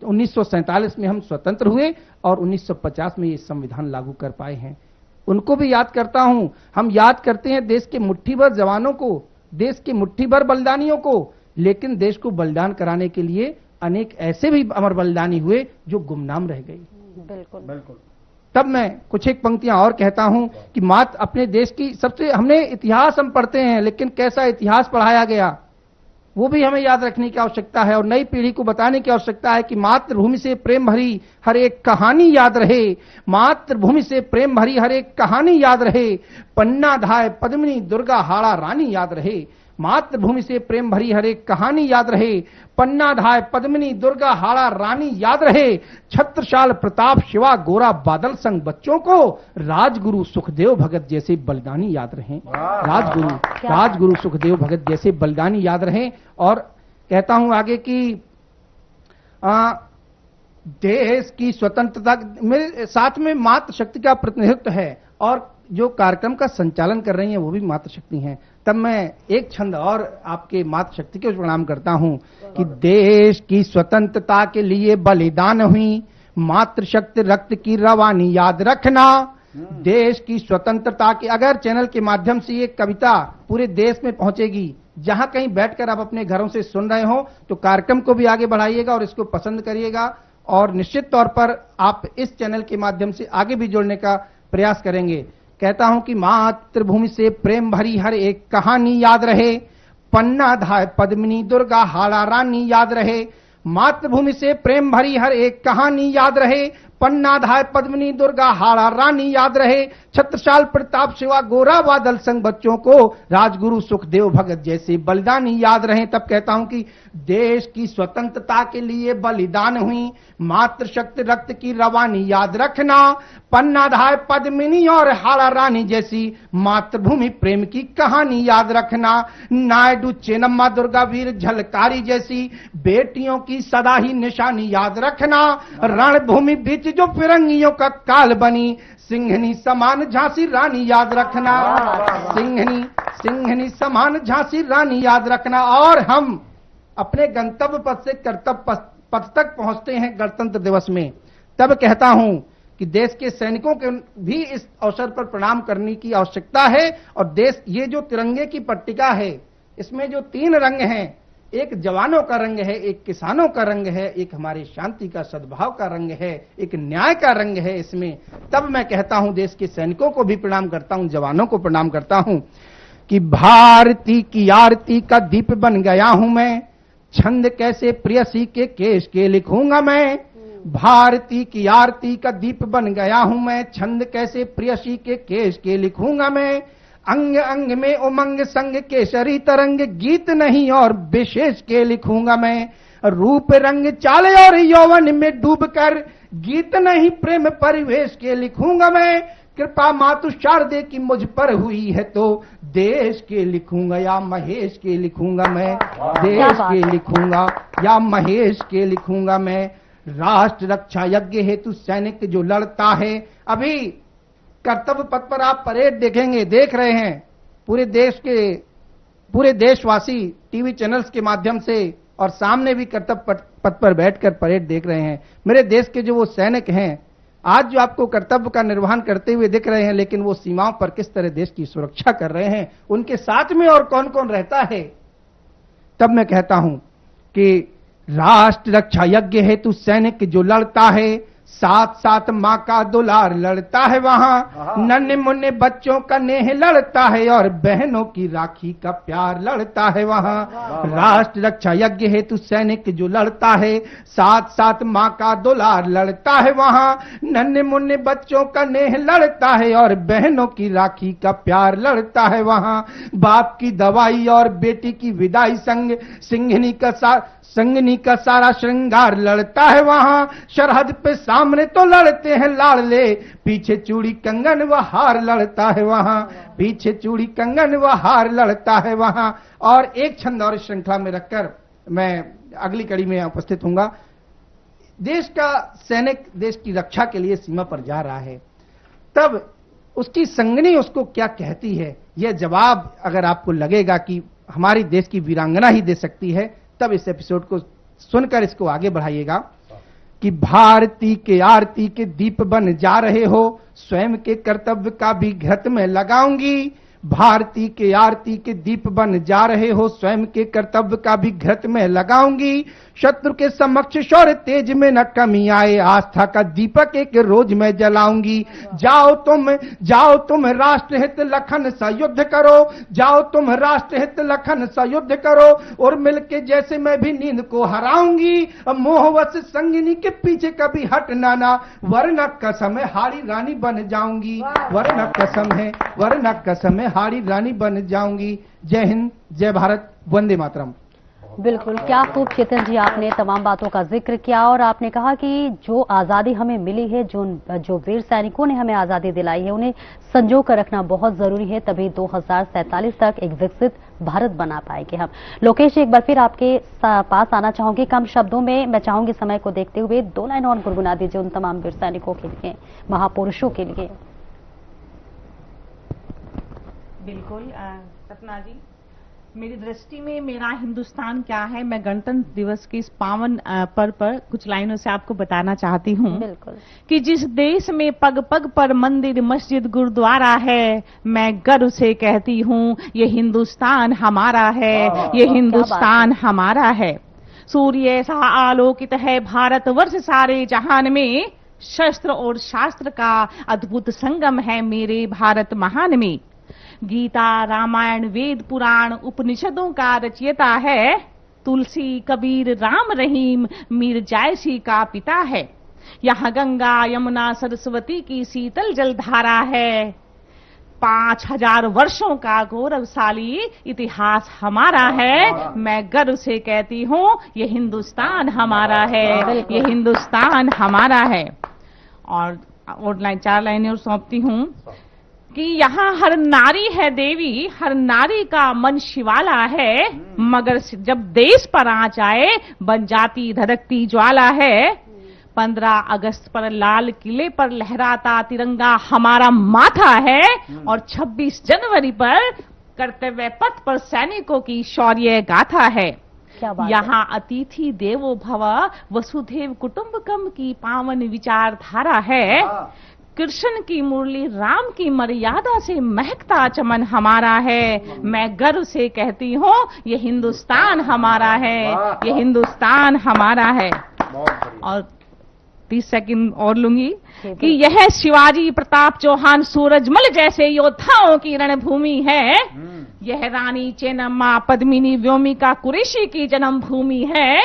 1947 में हम स्वतंत्र हुए और 1950 में ये संविधान लागू कर पाए हैं। उनको भी याद करता हूं। हम याद करते हैं देश के मुट्ठी भर जवानों को, देश के मुट्ठी भर बलिदानियों को, लेकिन देश को बलिदान कराने के लिए अनेक ऐसे भी अमर बलिदानी हुए जो गुमनाम रह गए। बिल्कुल। तब मैं कुछ एक पंक्तियां और कहता हूं कि मात अपने देश की सबसे, हमने इतिहास हम पढ़ते हैं, लेकिन कैसा इतिहास पढ़ाया गया वो भी हमें याद रखने की आवश्यकता है और नई पीढ़ी को बताने की आवश्यकता है कि मातृभूमि से प्रेम भरी हर एक कहानी याद रहे, मातृभूमि से प्रेम भरी हर एक कहानी याद रहे, पन्ना धाय पद्मिनी दुर्गा हाड़ा रानी याद रहे। मातृभूमि से प्रेम भरी हर एक कहानी याद रहे, पन्ना धाय पद्मिनी दुर्गा हाड़ा रानी याद रहे, छत्रसाल प्रताप शिवा गोरा बादल संग बच्चों को राजगुरु सुखदेव भगत जैसे बलिदानी याद रहें। राजगुरु सुखदेव भगत जैसे बलिदानी याद रहें। और कहता हूं आगे कि देश की स्वतंत्रता मेरे साथ में मातृशक्ति का प्रतिनिधित्व है और जो कार्यक्रम का संचालन कर रही हैं वो भी मातृशक्ति हैं। तब मैं एक छंद और आपके मातृशक्ति को प्रणाम करता हूं कि देश की स्वतंत्रता के लिए बलिदान हुई मातृशक्ति रक्त की रवानी याद रखना। देश की स्वतंत्रता के, अगर चैनल के माध्यम से ये कविता पूरे देश में पहुंचेगी, जहां कहीं बैठकर आप अपने घरों से सुन रहे हो, तो कार्यक्रम को भी आगे बढ़ाइएगा और इसको पसंद करिएगा और निश्चित तौर पर आप इस चैनल के माध्यम से आगे भी जुड़ने का प्रयास करेंगे। कहता हूं कि मातृभूमि से प्रेम भरी हर एक कहानी याद रहे, पन्ना धाय पद्मिनी दुर्गा हाड़ा रानी याद रहे। मातृभूमि से प्रेम भरी हर एक कहानी याद रहे, पन्ना धाय पद्मिनी दुर्गा हाड़ा रानी याद रहे, छत्रसाल प्रताप शिवा गोरा बादल संग बच्चों को राजगुरु सुखदेव भगत जैसे बलिदानी याद रहे। तब कहता हूं कि देश की स्वतंत्रता के लिए बलिदान हुई मातृशक्ति रक्त की रवानी याद रखना, पन्ना धाय पद्मिनी और हाड़ा रानी जैसी मातृभूमि प्रेम की कहानी याद रखना, नायडू चेन्नम्मा दुर्गा वीर झलकारी जैसी बेटियों की सदा ही निशानी याद रखना, रणभूमि बीच जो फिरंगियों का काल बनी सिंहनी समान झांसी रानी याद रखना, सिंहनी समान झांसी रानी याद रखना। और हम अपने गंतव्य पथ से कर्तव्य पथ तक पहुंचते हैं गणतंत्र दिवस में। तब कहता हूं कि देश के सैनिकों के भी इस अवसर पर प्रणाम करने की आवश्यकता है। और देश, ये जो तिरंगे की पट्टिका है, इसमें जो 3 रंग हैं, एक जवानों का रंग है, एक किसानों का रंग है, एक हमारे शांति का सद्भाव का रंग है, एक न्याय का रंग है इसमें। तब मैं कहता हूं, देश के सैनिकों को भी प्रणाम करता हूं, जवानों को प्रणाम करता हूं कि भारती की आरती का दीप बन गया हूं मैं, छंद कैसे प्रेयसी के केश के लिखूंगा मैं। भारती की आरती का दीप बन गया हूं मैं, छंद कैसे प्रेयसी के केश के लिखूंगा मैं। अंग अंग में उमंग संग केसरी तरंग, गीत नहीं और विशेष के लिखूंगा मैं। रूप रंग चाल और यौवन में डूबकर, गीत नहीं प्रेम परिवेश के लिखूंगा मैं। कृपा मातु शारदे की मुझ पर हुई है तो देश के लिखूंगा या महेश के लिखूंगा मैं। देश के लिखूंगा या महेश के लिखूंगा मैं। राष्ट्र रक्षा यज्ञ हेतु सैनिक जो लड़ता है, अभी कर्तव्य पथ पर आप परेड देखेंगे, देख रहे हैं, पूरे देशवासी टीवी चैनल्स के माध्यम से और सामने भी कर्तव्य पथ पर बैठकर परेड देख रहे हैं। मेरे देश के जो वो सैनिक हैं, आज जो आपको कर्तव्य का निर्वहन करते हुए दिख रहे हैं, लेकिन वो सीमाओं पर किस तरह देश की सुरक्षा कर रहे हैं, उनके साथ में और कौन कौन रहता है। तब मैं कहता हूं कि राष्ट्र रक्षा यज्ञ हेतु सैनिक जो लड़ता है, साथ साथ माँ का दुलार लड़ता है वहां। नन्हे मुन्ने बच्चों का नेह लड़ता है और बहनों की राखी का प्यार लड़ता है वहां। राष्ट्र रक्षा यज्ञ हेतु सैनिक जो लड़ता है, साथ साथ माँ का दुलार लड़ता है वहां। नन्हे मुन्ने बच्चों का नेह लड़ता है और बहनों की राखी का प्यार लड़ता है वहां। बाप की दवाई और बेटी की विदाई संग संगनी का सारा श्रृंगार लड़ता है वहां। सरहद पे सामने तो लड़ते हैं लाड़ले, पीछे चूड़ी कंगन व हार लड़ता है वहां। पीछे चूड़ी कंगन व हार लड़ता है वहां। और एक छंद और श्रृंखला में रखकर मैं अगली कड़ी में उपस्थित होऊंगा। देश का सैनिक देश की रक्षा के लिए सीमा पर जा रहा है, तब उसकी संगनी उसको क्या कहती है, यह जवाब अगर आपको लगेगा कि हमारी देश की वीरांगना ही दे सकती है, तब इस एपिसोड को सुनकर इसको आगे बढ़ाइएगा कि भारती के आरती के दीप बन जा रहे हो, स्वयं के कर्तव्य का भी घृत में लगाऊंगी। भारती के आरती के दीप बन जा रहे हो, स्वयं के कर्तव्य का भी घृत में लगाऊंगी। शत्रु के समक्ष शौर्य तेज में न कमी आए, आस्था का दीपक एक रोज मैं जलाऊंगी। जाओ तुम राष्ट्र हित लखन सा युद्ध करो, जाओ तुम राष्ट्र हित लखन सा युद्ध करो, और मिलके जैसे मैं भी नींद को हराऊंगी। मोहवश संगिनी के पीछे कभी हटना ना, वरना कसम है हारी रानी बन जाऊंगी। वरना कसम है हारी रानी बन जाऊंगी। जय हिंद, जय भारत, वंदे मातरम। बिल्कुल, क्या खूब चेतन जी आपने तमाम बातों का जिक्र किया और आपने कहा कि जो आज़ादी हमें मिली है, जो वीर सैनिकों ने हमें आज़ादी दिलाई है, उन्हें संजो कर रखना बहुत जरूरी है, तभी 2047 तक एक विकसित भारत बना पाएंगे हम। लोकेश, एक बार फिर आपके पास आना चाहूंगी। कम शब्दों में मैं चाहूंगी समय को देखते हुए 2 लाइन और गुनगुना दीजिए उन तमाम वीर सैनिकों के लिए, महापुरुषों के लिए। बिल्कुल सपना जी, मेरी दृष्टि में मेरा हिंदुस्तान क्या है, मैं गणतंत्र दिवस के इस पावन पर्व पर कुछ लाइनों से आपको बताना चाहती हूँ। बिल्कुल, कि कि जिस देश में पग पग पर मंदिर मस्जिद गुरुद्वारा है, मैं गर्व से कहती हूँ ये हिंदुस्तान हमारा है, ये हिंदुस्तान हमारा है। सूर्य सा आलोकित है भारतवर्ष सारे जहान में, शस्त्र और शास्त्र का अद्भुत संगम है मेरे भारत महान में। गीता रामायण वेद पुराण उपनिषदों का रचयिता है, तुलसी कबीर राम रहीम मीर जायसी का पिता है। यहाँ गंगा यमुना सरस्वती की शीतल जलधारा है, 5000 वर्षों का गौरवशाली इतिहास हमारा है। मैं गर्व से कहती हूँ ये हिंदुस्तान हमारा है, ये हिंदुस्तान हमारा है। और 4 लाइनें और सौंपती हूँ कि यहाँ हर नारी है देवी, हर नारी का मन शिवाला है, मगर जब देश पर आ जाए बन जाती धधकती ज्वाला है। 15 अगस्त पर लाल किले पर लहराता तिरंगा हमारा माथा है, और 26 जनवरी पर कर्तव्य पथ पर सैनिकों की शौर्य गाथा है। क्या बात है। यहाँ अतिथि देवो भव वसुधैव कुटुंबकम की पावन विचारधारा है। कृष्ण की मुरली राम की मर्यादा से महकता चमन हमारा है। मैं गर्व से कहती हूँ ये हिंदुस्तान हमारा है, ये हिंदुस्तान हमारा है। और 30 सेकंड और लूंगी कि यह शिवाजी प्रताप चौहान सूरजमल जैसे योद्धाओं की रणभूमि है। यह रानी चेन्नम्मा पद्मिनी व्योमिका कुरैशी की जन्मभूमि है।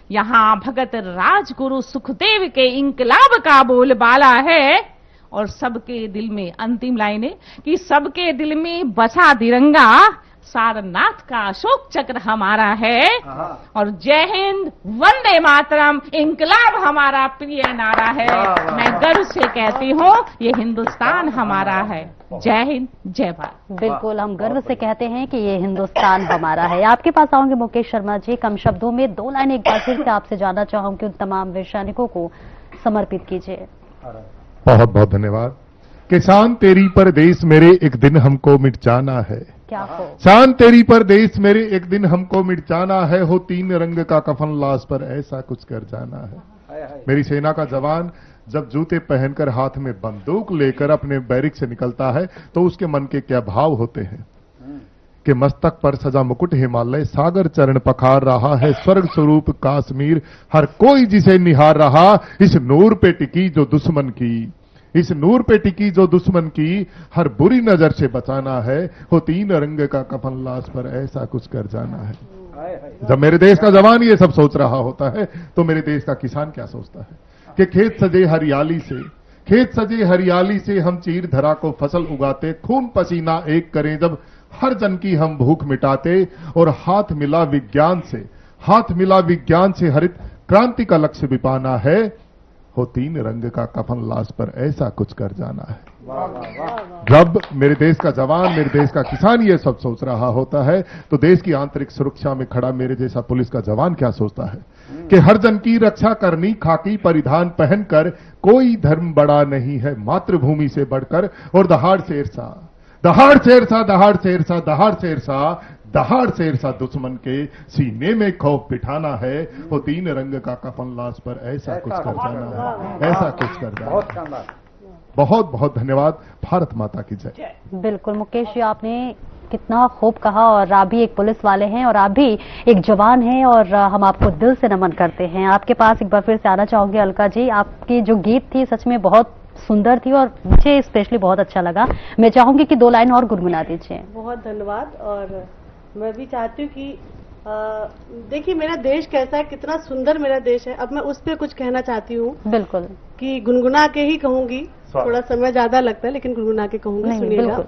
यहाँ भगत राजगुरु सुखदेव के इंकलाब का बोलबाला है। और सबके दिल में, अंतिम लाइनें, कि सबके दिल में बसा तिरंगा, सारनाथ का अशोक चक्र हमारा है। और जय हिंद, वंदे मातरम, इंकलाब हमारा प्रिय नारा है। मैं गर्व से कहती हूँ ये हिंदुस्तान हमारा है। जय हिंद, जय भारत। बिल्कुल, हम गर्व से कहते हैं कि ये हिंदुस्तान हमारा है। आपके पास आऊंगे मुकेश शर्मा जी, कम शब्दों में 2 लाइन एक बार फिर से आपसे जानना चाहूंगी, उन तमाम वैज्ञानिकों को समर्पित कीजिए। बहुत बहुत धन्यवाद। किसान तेरी परदेश मेरे एक दिन हमको मिट जाना है। क्या हो शान तेरी परदेश मेरे एक दिन हमको मिट जाना है। हो 3 रंग का कफन लाश पर ऐसा कुछ कर जाना है। मेरी सेना का जवान जब जूते पहनकर हाथ में बंदूक लेकर अपने बैरिक से निकलता है तो उसके मन के क्या भाव होते हैं कि मस्तक पर सजा मुकुट हिमालय, सागर चरण पखार रहा है, स्वर्ग स्वरूप काश्मीर, हर कोई जिसे निहार रहा। इस नूर पे टिकी जो दुश्मन की, इस नूर पे टिकी जो दुश्मन की, हर बुरी नजर से बचाना है। हो 3 रंग का कफन लाश पर ऐसा कुछ कर जाना है। जब मेरे देश का जवान ये सब सोच रहा होता है तो मेरे देश का किसान क्या सोचता है कि खेत सजे हरियाली से, खेत सजे हरियाली से हम चीर धरा को फसल उगाते, खून पसीना एक करें जब हर जन की हम भूख मिटाते। और हाथ मिला विज्ञान से, हाथ मिला विज्ञान से हरित क्रांति का लक्ष्य भी पाना है। हो 3 रंग का कफन लाश पर ऐसा कुछ कर जाना है। जब मेरे देश का जवान, मेरे देश का किसान ये सब सोच रहा होता है तो देश की आंतरिक सुरक्षा में खड़ा मेरे जैसा पुलिस का जवान क्या सोचता है कि हर जन की रक्षा करनी, खाकी परिधान पहनकर, कोई धर्म बड़ा नहीं है मातृभूमि से बढ़कर। और दहाड़ शेरशाह, दहाड़ शेरशाह, दहाड़ शेरशाह, दहाड़ शेरशाह, दहाड़ शेरशाह दुश्मन के सीने में खौफ बिठाना है। वो 3 रंग का कफन लाश पर ऐसा कुछ कर जाना है, ऐसा कुछ कर जाना है। बहुत बहुत धन्यवाद। भारत माता की जय। बिल्कुल मुकेश जी, आपने कितना खूब कहा। और आप भी एक पुलिस वाले हैं और आप भी एक जवान हैं और हम आपको दिल से नमन करते हैं। आपके पास एक बार फिर से आना चाहूंगी अलका जी। आपकी जो गीत थी सच में बहुत सुंदर थी और मुझे स्पेशली बहुत अच्छा लगा। मैं चाहूंगी कि 2 लाइन और गुनगुना दीजिए। बहुत धन्यवाद। और मैं भी चाहती हूँ कि देखिए मेरा देश कैसा है, कितना सुंदर मेरा देश है। अब मैं उस पर कुछ कहना चाहती हूँ। बिल्कुल, कि गुनगुना के ही कहूंगी, थोड़ा समय ज्यादा लगता है लेकिन गुनगुना के कहूंगी, सुनिएगा।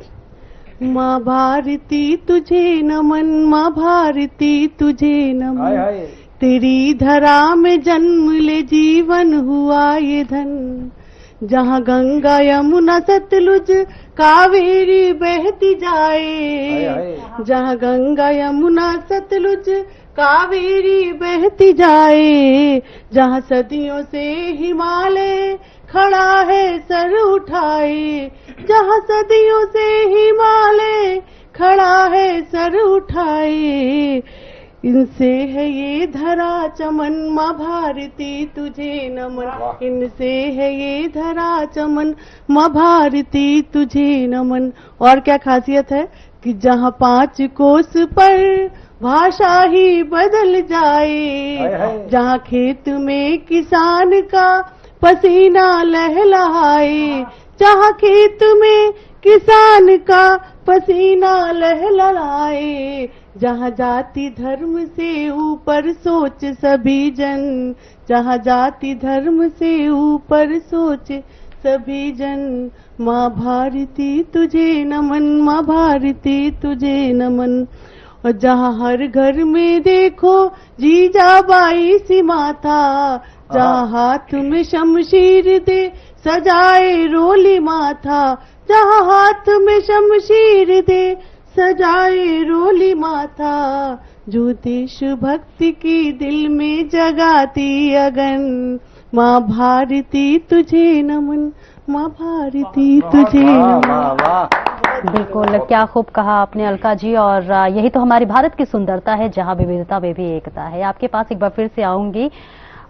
माँ भारती तुझे नमन, माँ भारती तुझे नमन, तेरी धरा में जन्म ले जीवन हुआ ये धन। जहाँ गंगा यमुना सतलुज कावेरी बहती जाए, जहाँ गंगा यमुना सतलुज कावेरी बहती जाए, जहाँ सदियों से हिमालय खड़ा है सर उठाए, जहाँ सदियों से हिमालय खड़ा है सर उठाए। इनसे है ये धरा चमन, माँ भारती तुझे नमन, इनसे है ये धरा चमन, माँ भारती तुझे नमन। और क्या खासियत है कि जहाँ 5 कोस पर भाषा ही बदल जाए, जहाँ खेत में किसान का पसीना लहलहाए, जहाँ खेत में किसान का पसीना लहलहाए, जहाँ जाति धर्म से ऊपर सोच सभी जन, जहाँ जाति धर्म से ऊपर सोच सभी जन। माँ भारती तुझे नमन, माँ भारती तुझे नमन। और जहाँ हर घर में देखो जीजाबाई सी माता, जहाँ हाथ में शमशीर दे सजाए रोली माथा, जहाँ हाथ में शमशीर दे सजाए रोली माथा, जो देश भक्ति की दिल में जगाती अगन। माँ भारती तुझे नमन, माँ भारती तुझे नमन। बिल्कुल, क्या खूब कहा आपने अलका जी। और यही तो हमारी भारत की सुंदरता है, जहां विविधता में भी एकता है। आपके पास एक बार फिर से आऊंगी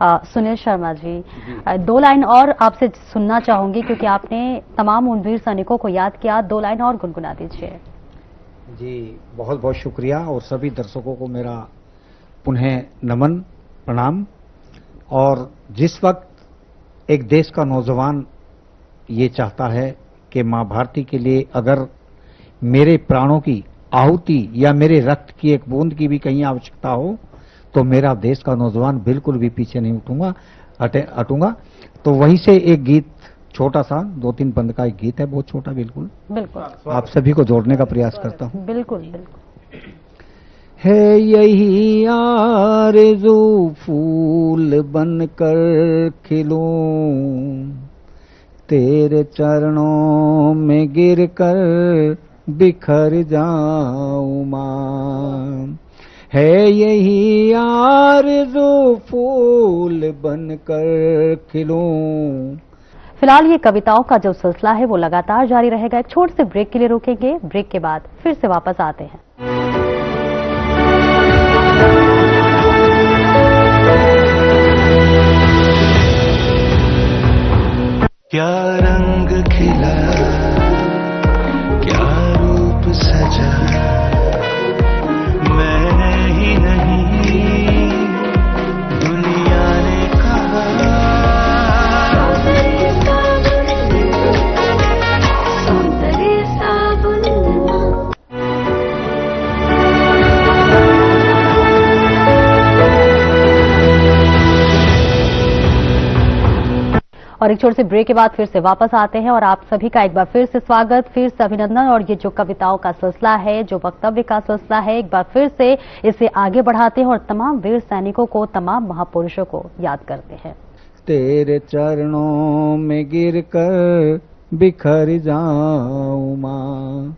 सुनील शर्मा जी, 2 लाइन और आपसे सुनना चाहूंगी, क्योंकि आपने तमाम उन वीर सैनिकों को याद किया। 2 लाइन और गुनगुना दीजिए। जी, बहुत बहुत शुक्रिया और सभी दर्शकों को मेरा पुनः नमन, प्रणाम। और जिस वक्त एक देश का नौजवान ये चाहता है कि मां भारती के लिए अगर मेरे प्राणों की आहुति या मेरे रक्त की एक बूंद की भी कहीं आवश्यकता हो, तो मेरा देश का नौजवान बिल्कुल भी पीछे नहीं हटूंगा। तो वहीं से एक गीत, छोटा सा 2-3 बंद का एक गीत है, बहुत छोटा, बिल्कुल बिल्कुल आप सभी को जोड़ने का प्रयास करता हूं। बिल्कुल बिल्कुल। है यही आरज़ू फूल बनकर खिलूं, तेरे चरणों में गिरकर बिखर जाऊं मां। है यही आरज़ू फूल बनकर खिलूं। फिलहाल ये कविताओं का जो सिलसिला है वो लगातार जारी रहेगा। एक छोटे से ब्रेक के लिए रुकेंगे, ब्रेक के बाद फिर से वापस आते हैं। क्या रंग खिला, क्या रूप सजा, मैंने ही नहीं दुनिया ने कहा। और एक छोटे से ब्रेक के बाद फिर से वापस आते हैं और आप सभी का एक बार फिर से स्वागत, फिर से अभिनंदन। और ये जो कविताओं का सिलसिला है, जो वक्तव्य का सिलसिला है, एक बार फिर से इसे आगे बढ़ाते हैं और तमाम वीर सैनिकों को, तमाम महापुरुषों को याद करते हैं। तेरे चरणों में गिरकर बिखर जाऊं मां,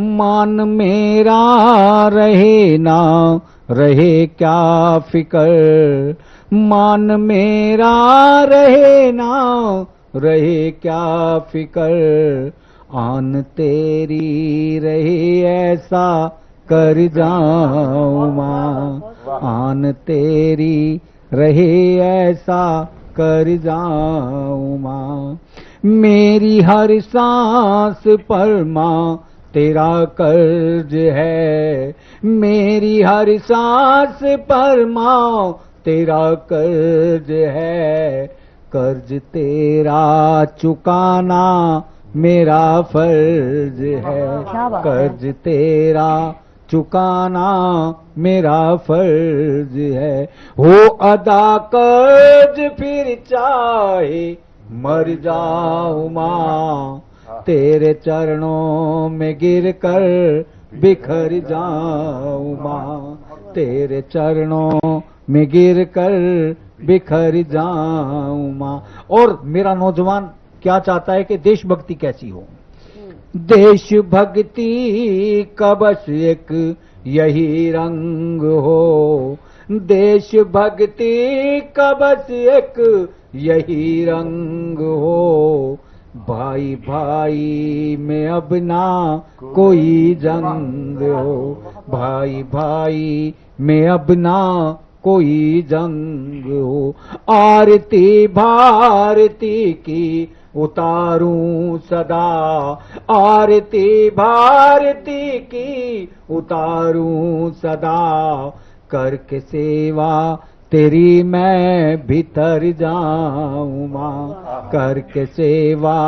मान मेरा रहे ना रहे क्या फिकर, मान मेरा रहे ना रहे क्या फिकर, आन तेरी रहे ऐसा कर जाऊं मां, आन तेरी रहे ऐसा कर जाऊं मां। मेरी हर सांस पर मां तेरा कर्ज है, मेरी हर सांस पर मां तेरा कर्ज है, कर्ज तेरा चुकाना मेरा फर्ज है, कर्ज तेरा चुकाना मेरा फर्ज है। हो अदा कर्ज फिर चाहे मर जाऊं मां, तेरे चरणों में गिरकर बिखर जाऊं मां, तेरे चरणों में गिरकर बिखर जाऊं मां। और मेरा नौजवान क्या चाहता है कि देशभक्ति कैसी हो। देशभक्ति का बस एक यही रंग हो, देशभक्ति का बस एक यही रंग हो, भाई भाई में अब ना कोई जंग हो, भाई भाई में अब ना कोई जंग हो। आरती भारती की उतारूं सदा, आरती भारती की उतारूं सदा, करके सेवा तेरी मैं भीतर जाऊं मां, करके सेवा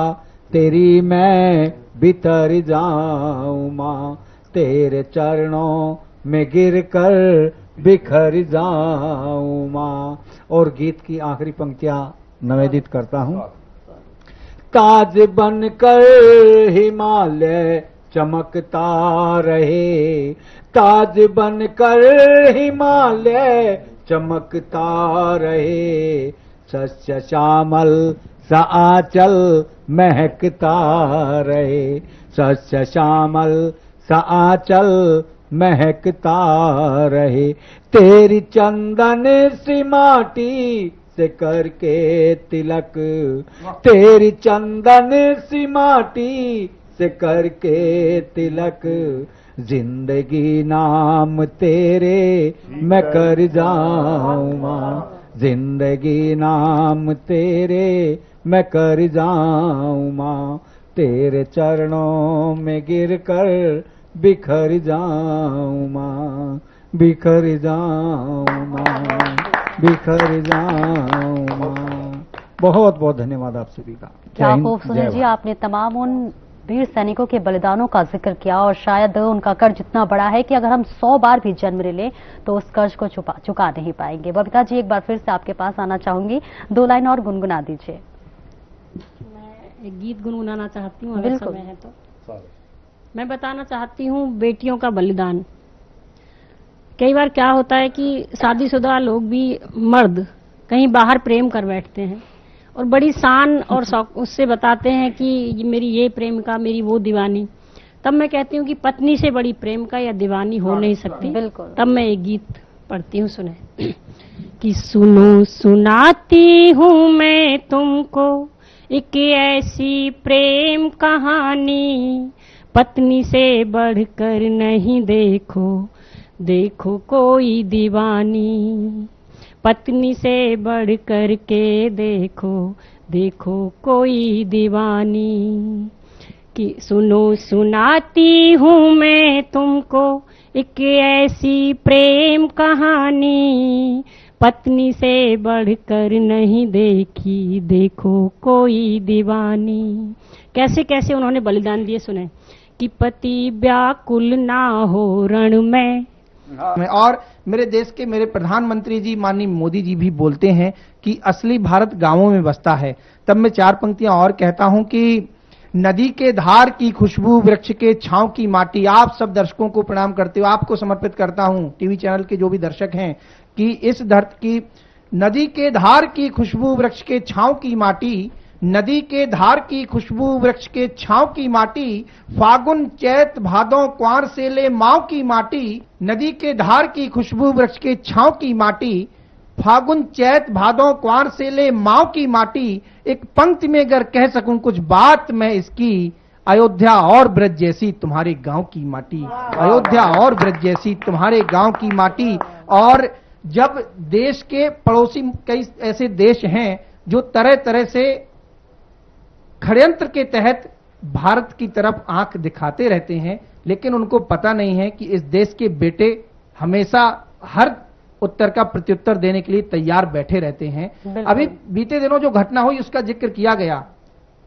तेरी मैं भीतर जाऊं मां, तेरे चरणों में गिरकर बिखर जाऊं मां। और गीत की आखिरी पंक्तियां निवेदित करता हूं। ताज बनकर हिमालय चमकता रहे, ताज बनकर हिमालय चमकता रहे, सस्य श्यामल सा आंचल महकता रहे, सस्य श्यामल सा आंचल महकता रहे, तेरी चंदन सी माटी से करके तिलक, तेरी चंदन सी माटी से करके तिलक, जिंदगी नाम तेरे मैं कर जाऊं मां, जिंदगी नाम तेरे मैं कर जाऊं मां, तेरे चरणों में गिरकर बिखर जाऊं मां, बिखर जाऊं मां, बिखर जाऊं मां। बहुत बहुत धन्यवाद आप सभी का। क्या खूब सुनील जी, आपने तमाम उन वीर सैनिकों के बलिदानों का जिक्र किया और शायद उनका कर्ज इतना बड़ा है कि अगर हम 100 बार भी जन्म ले लें तो उस कर्ज को चुका नहीं पाएंगे। बबीता जी, एक बार फिर से आपके पास आना चाहूंगी, 2 लाइन और गुनगुना दीजिए। मैं एक गीत गुनगुनाना चाहती हूँ, अगर बिल्कुल। समय है तो। मैं बताना चाहती हूँ बेटियों का बलिदान। कई बार क्या होता है कि शादीशुदा लोग भी, मर्द कहीं बाहर प्रेम कर बैठते हैं और बड़ी शान और शौक उससे बताते हैं कि मेरी ये प्रेमिका, मेरी वो दीवानी। तब मैं कहती हूँ कि पत्नी से बड़ी प्रेमिका या दीवानी हो नहीं सकती। बिल्कुल। तब मैं एक गीत पढ़ती हूँ, सुने कि सुनो सुनाती हूँ मैं तुमको एक ऐसी प्रेम कहानी, पत्नी से बढ़कर नहीं देखो, देखो कोई दीवानी, पत्नी से बढ़ कर के देखो, देखो कोई दीवानी। कि सुनो सुनाती हूँ मैं तुमको एक ऐसी प्रेम कहानी, पत्नी से बढ़कर नहीं देखी, देखो कोई दीवानी। कैसे कैसे उन्होंने बलिदान दिए, सुने कि पति व्याकुल ना हो रण में। और मेरे देश के मेरे प्रधानमंत्री जी माननीय मोदी जी भी बोलते हैं कि असली भारत गांवों में बसता है। तब मैं 4 पंक्तियां और कहता हूं कि नदी के धार की खुशबू, वृक्ष के छांव की माटी। आप सब दर्शकों को प्रणाम करते हुए आपको समर्पित करता हूं, टीवी चैनल के जो भी दर्शक हैं, कि इस धरती की नदी के धार की खुशबू, वृक्ष के छांव की माटी, नदी के धार की खुशबू, वृक्ष के छांव की माटी, फागुन चैत भादों क्वार से ले माव की माटी, नदी के धार की खुशबू, वृक्ष के छांव की माटी, फागुन चैत भादों क्वार से ले माव की माटी। एक पंक्ति में अगर कह सकूं कुछ बात मैं इसकी, अयोध्या और ब्रज जैसी तुम्हारे गांव की माटी, अयोध्या और ब्रज जैसी तुम्हारे गांव की माटी। और जब देश के पड़ोसी कई ऐसे देश हैं जो तरह तरह से षड्यंत्र के तहत भारत की तरफ आंख दिखाते रहते हैं, लेकिन उनको पता नहीं है कि इस देश के बेटे हमेशा हर उत्तर का प्रत्युत्तर देने के लिए तैयार बैठे रहते हैं। अभी बीते दिनों जो घटना हुई उसका जिक्र किया गया,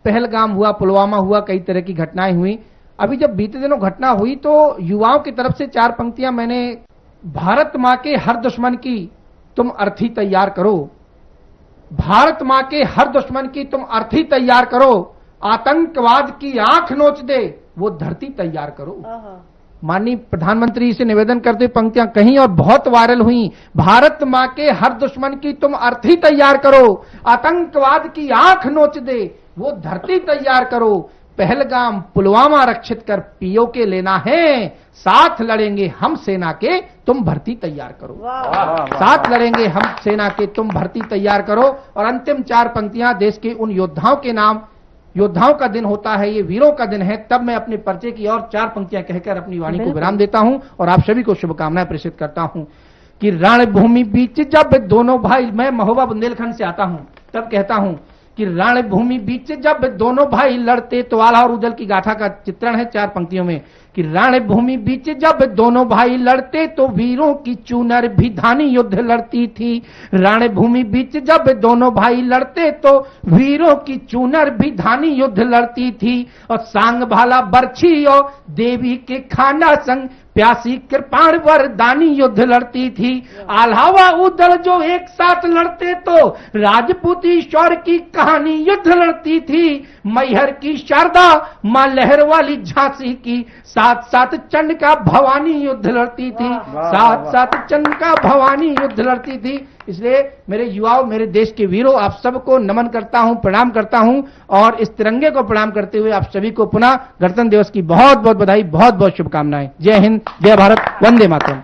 पहलगाम हुआ, पुलवामा हुआ, कई तरह की घटनाएं हुई। अभी जब बीते दिनों घटना हुई तो युवाओं की तरफ से 4 पंक्तियां मैंने, भारत मां के हर दुश्मन की तुम अर्थी तैयार करो, भारत मां के हर दुश्मन की तुम अर्थी तैयार करो, आतंकवाद की आंख नोच दे वो धरती तैयार करो। माननीय प्रधानमंत्री से निवेदन करते पंक्तियां कहीं और बहुत वायरल हुई, भारत मां के हर दुश्मन की तुम अर्थी तैयार करो, आतंकवाद की आंख नोच दे वो धरती तैयार करो, पहलगाम पुलवामा रक्षित कर पीओके लेना है, साथ लड़ेंगे हम सेना के तुम भर्ती तैयार करो, साथ लड़ेंगे हम सेना के तुम भर्ती तैयार करो। और अंतिम 4 पंक्तियां देश के उन योद्धाओं के नाम, योद्धाओं का दिन होता है, ये वीरों का दिन है। तब मैं अपने परिचय की और 4 पंक्तियां कहकर अपनी वाणी को विराम देता हूं और आप सभी को शुभकामनाएं प्रेषित करता हूं कि रणभूमि बीच जब दोनों भाई, मैं महोबा बुंदेलखंड से आता हूं, तब कहता हूं कि रणभूमि बीच जब दोनों भाई लड़ते, तो आल्हा और उदल की गाथा का चित्रण है 4 पंक्तियों में कि रणभूमि बीच जब दोनों भाई लड़ते तो वीरों की चूनर भी धानी युद्ध लड़ती थी, रणभूमि बीच जब दोनों भाई लड़ते तो वीरों की चूनर भी धानी युद्ध लड़ती थी, और सांग भाला बरछी और देवी के खाना संग प्यासी कृपाण वरदानी युद्ध लड़ती थी, आल्हा उदल जो एक साथ लड़ते तो राजपूत ईश्वर की कहानी युद्ध लड़ती थी, मैहर की शारदा मां लहर वाली झांसी की साथ साथ चंडिका भवानी युद्ध लड़ती थी, साथ साथ चंडिका भवानी युद्ध लड़ती थी। इसलिए मेरे युवाओं, मेरे देश के वीरों, आप सबको नमन करता हूं, प्रणाम करता हूं और इस तिरंगे को प्रणाम करते हुए आप सभी को पुनः गणतंत्र दिवस की बहुत बहुत बधाई, बहुत बहुत शुभकामनाएं। जय हिंद, जय भारत, वंदे मातरम।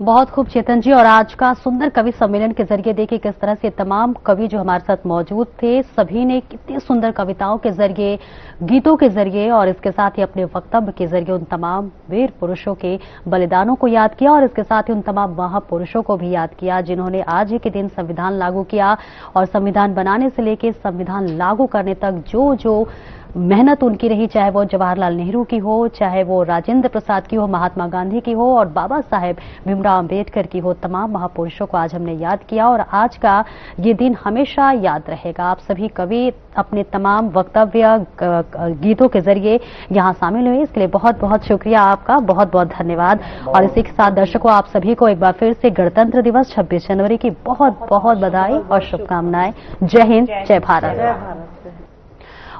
बहुत खूब चेतन जी। और आज का सुंदर कवि सम्मेलन के जरिए देखिए किस तरह से तमाम कवि जो हमारे साथ मौजूद थे, सभी ने कितनी सुंदर कविताओं के जरिए, गीतों के जरिए और इसके साथ ही अपने वक्तव्य के जरिए उन तमाम वीर पुरुषों के बलिदानों को याद किया और इसके साथ ही उन तमाम महापुरुषों को भी याद किया जिन्होंने आज ही के दिन संविधान लागू किया और संविधान बनाने से लेकर संविधान लागू करने तक जो मेहनत उनकी रही, चाहे वो जवाहरलाल नेहरू की हो, चाहे वो राजेंद्र प्रसाद की हो, महात्मा गांधी की हो और बाबा साहेब भीमराव अंबेडकर की हो, तमाम महापुरुषों को आज हमने याद किया और आज का ये दिन हमेशा याद रहेगा। आप सभी कवि अपने तमाम वक्तव्य गीतों के जरिए यहाँ शामिल हुए, इसके लिए बहुत बहुत शुक्रिया आपका, बहुत बहुत धन्यवाद। और इसी के साथ दर्शकों, आप सभी को एक बार फिर से गणतंत्र दिवस 26 जनवरी की बहुत बहुत बधाई और शुभकामनाएं। जय हिंद, जय भारत।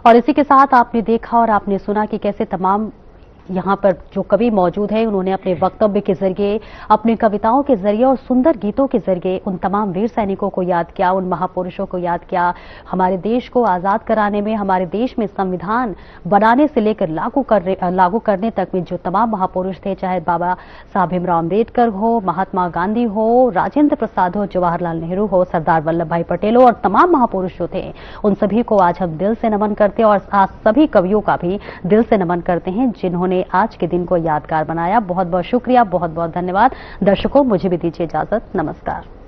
और इसी के साथ आपने देखा और आपने सुना कि कैसे तमाम यहाँ पर जो कवि मौजूद है उन्होंने अपने वक्तव्य के जरिए, अपनी कविताओं के जरिए और सुंदर गीतों के जरिए उन तमाम वीर सैनिकों को याद किया, उन महापुरुषों को याद किया। हमारे देश को आजाद कराने में, हमारे देश में संविधान बनाने से लेकर लागू करने तक में जो तमाम महापुरुष थे, चाहे बाबा साहब भीमराव अम्बेडकर हो, महात्मा गांधी हो, राजेंद्र प्रसाद हो, जवाहरलाल नेहरू हो, सरदार वल्लभ भाई पटेल हो और तमाम महापुरुष जो थे, उन सभी को आज हम दिल से नमन करते हैं और आज सभी कवियों का भी दिल से नमन करते हैं जिन्होंने आज के दिन को यादगार बनाया। बहुत बहुत शुक्रिया, बहुत बहुत धन्यवाद। दर्शकों, मुझे भी दीजिए इजाजत। नमस्कार।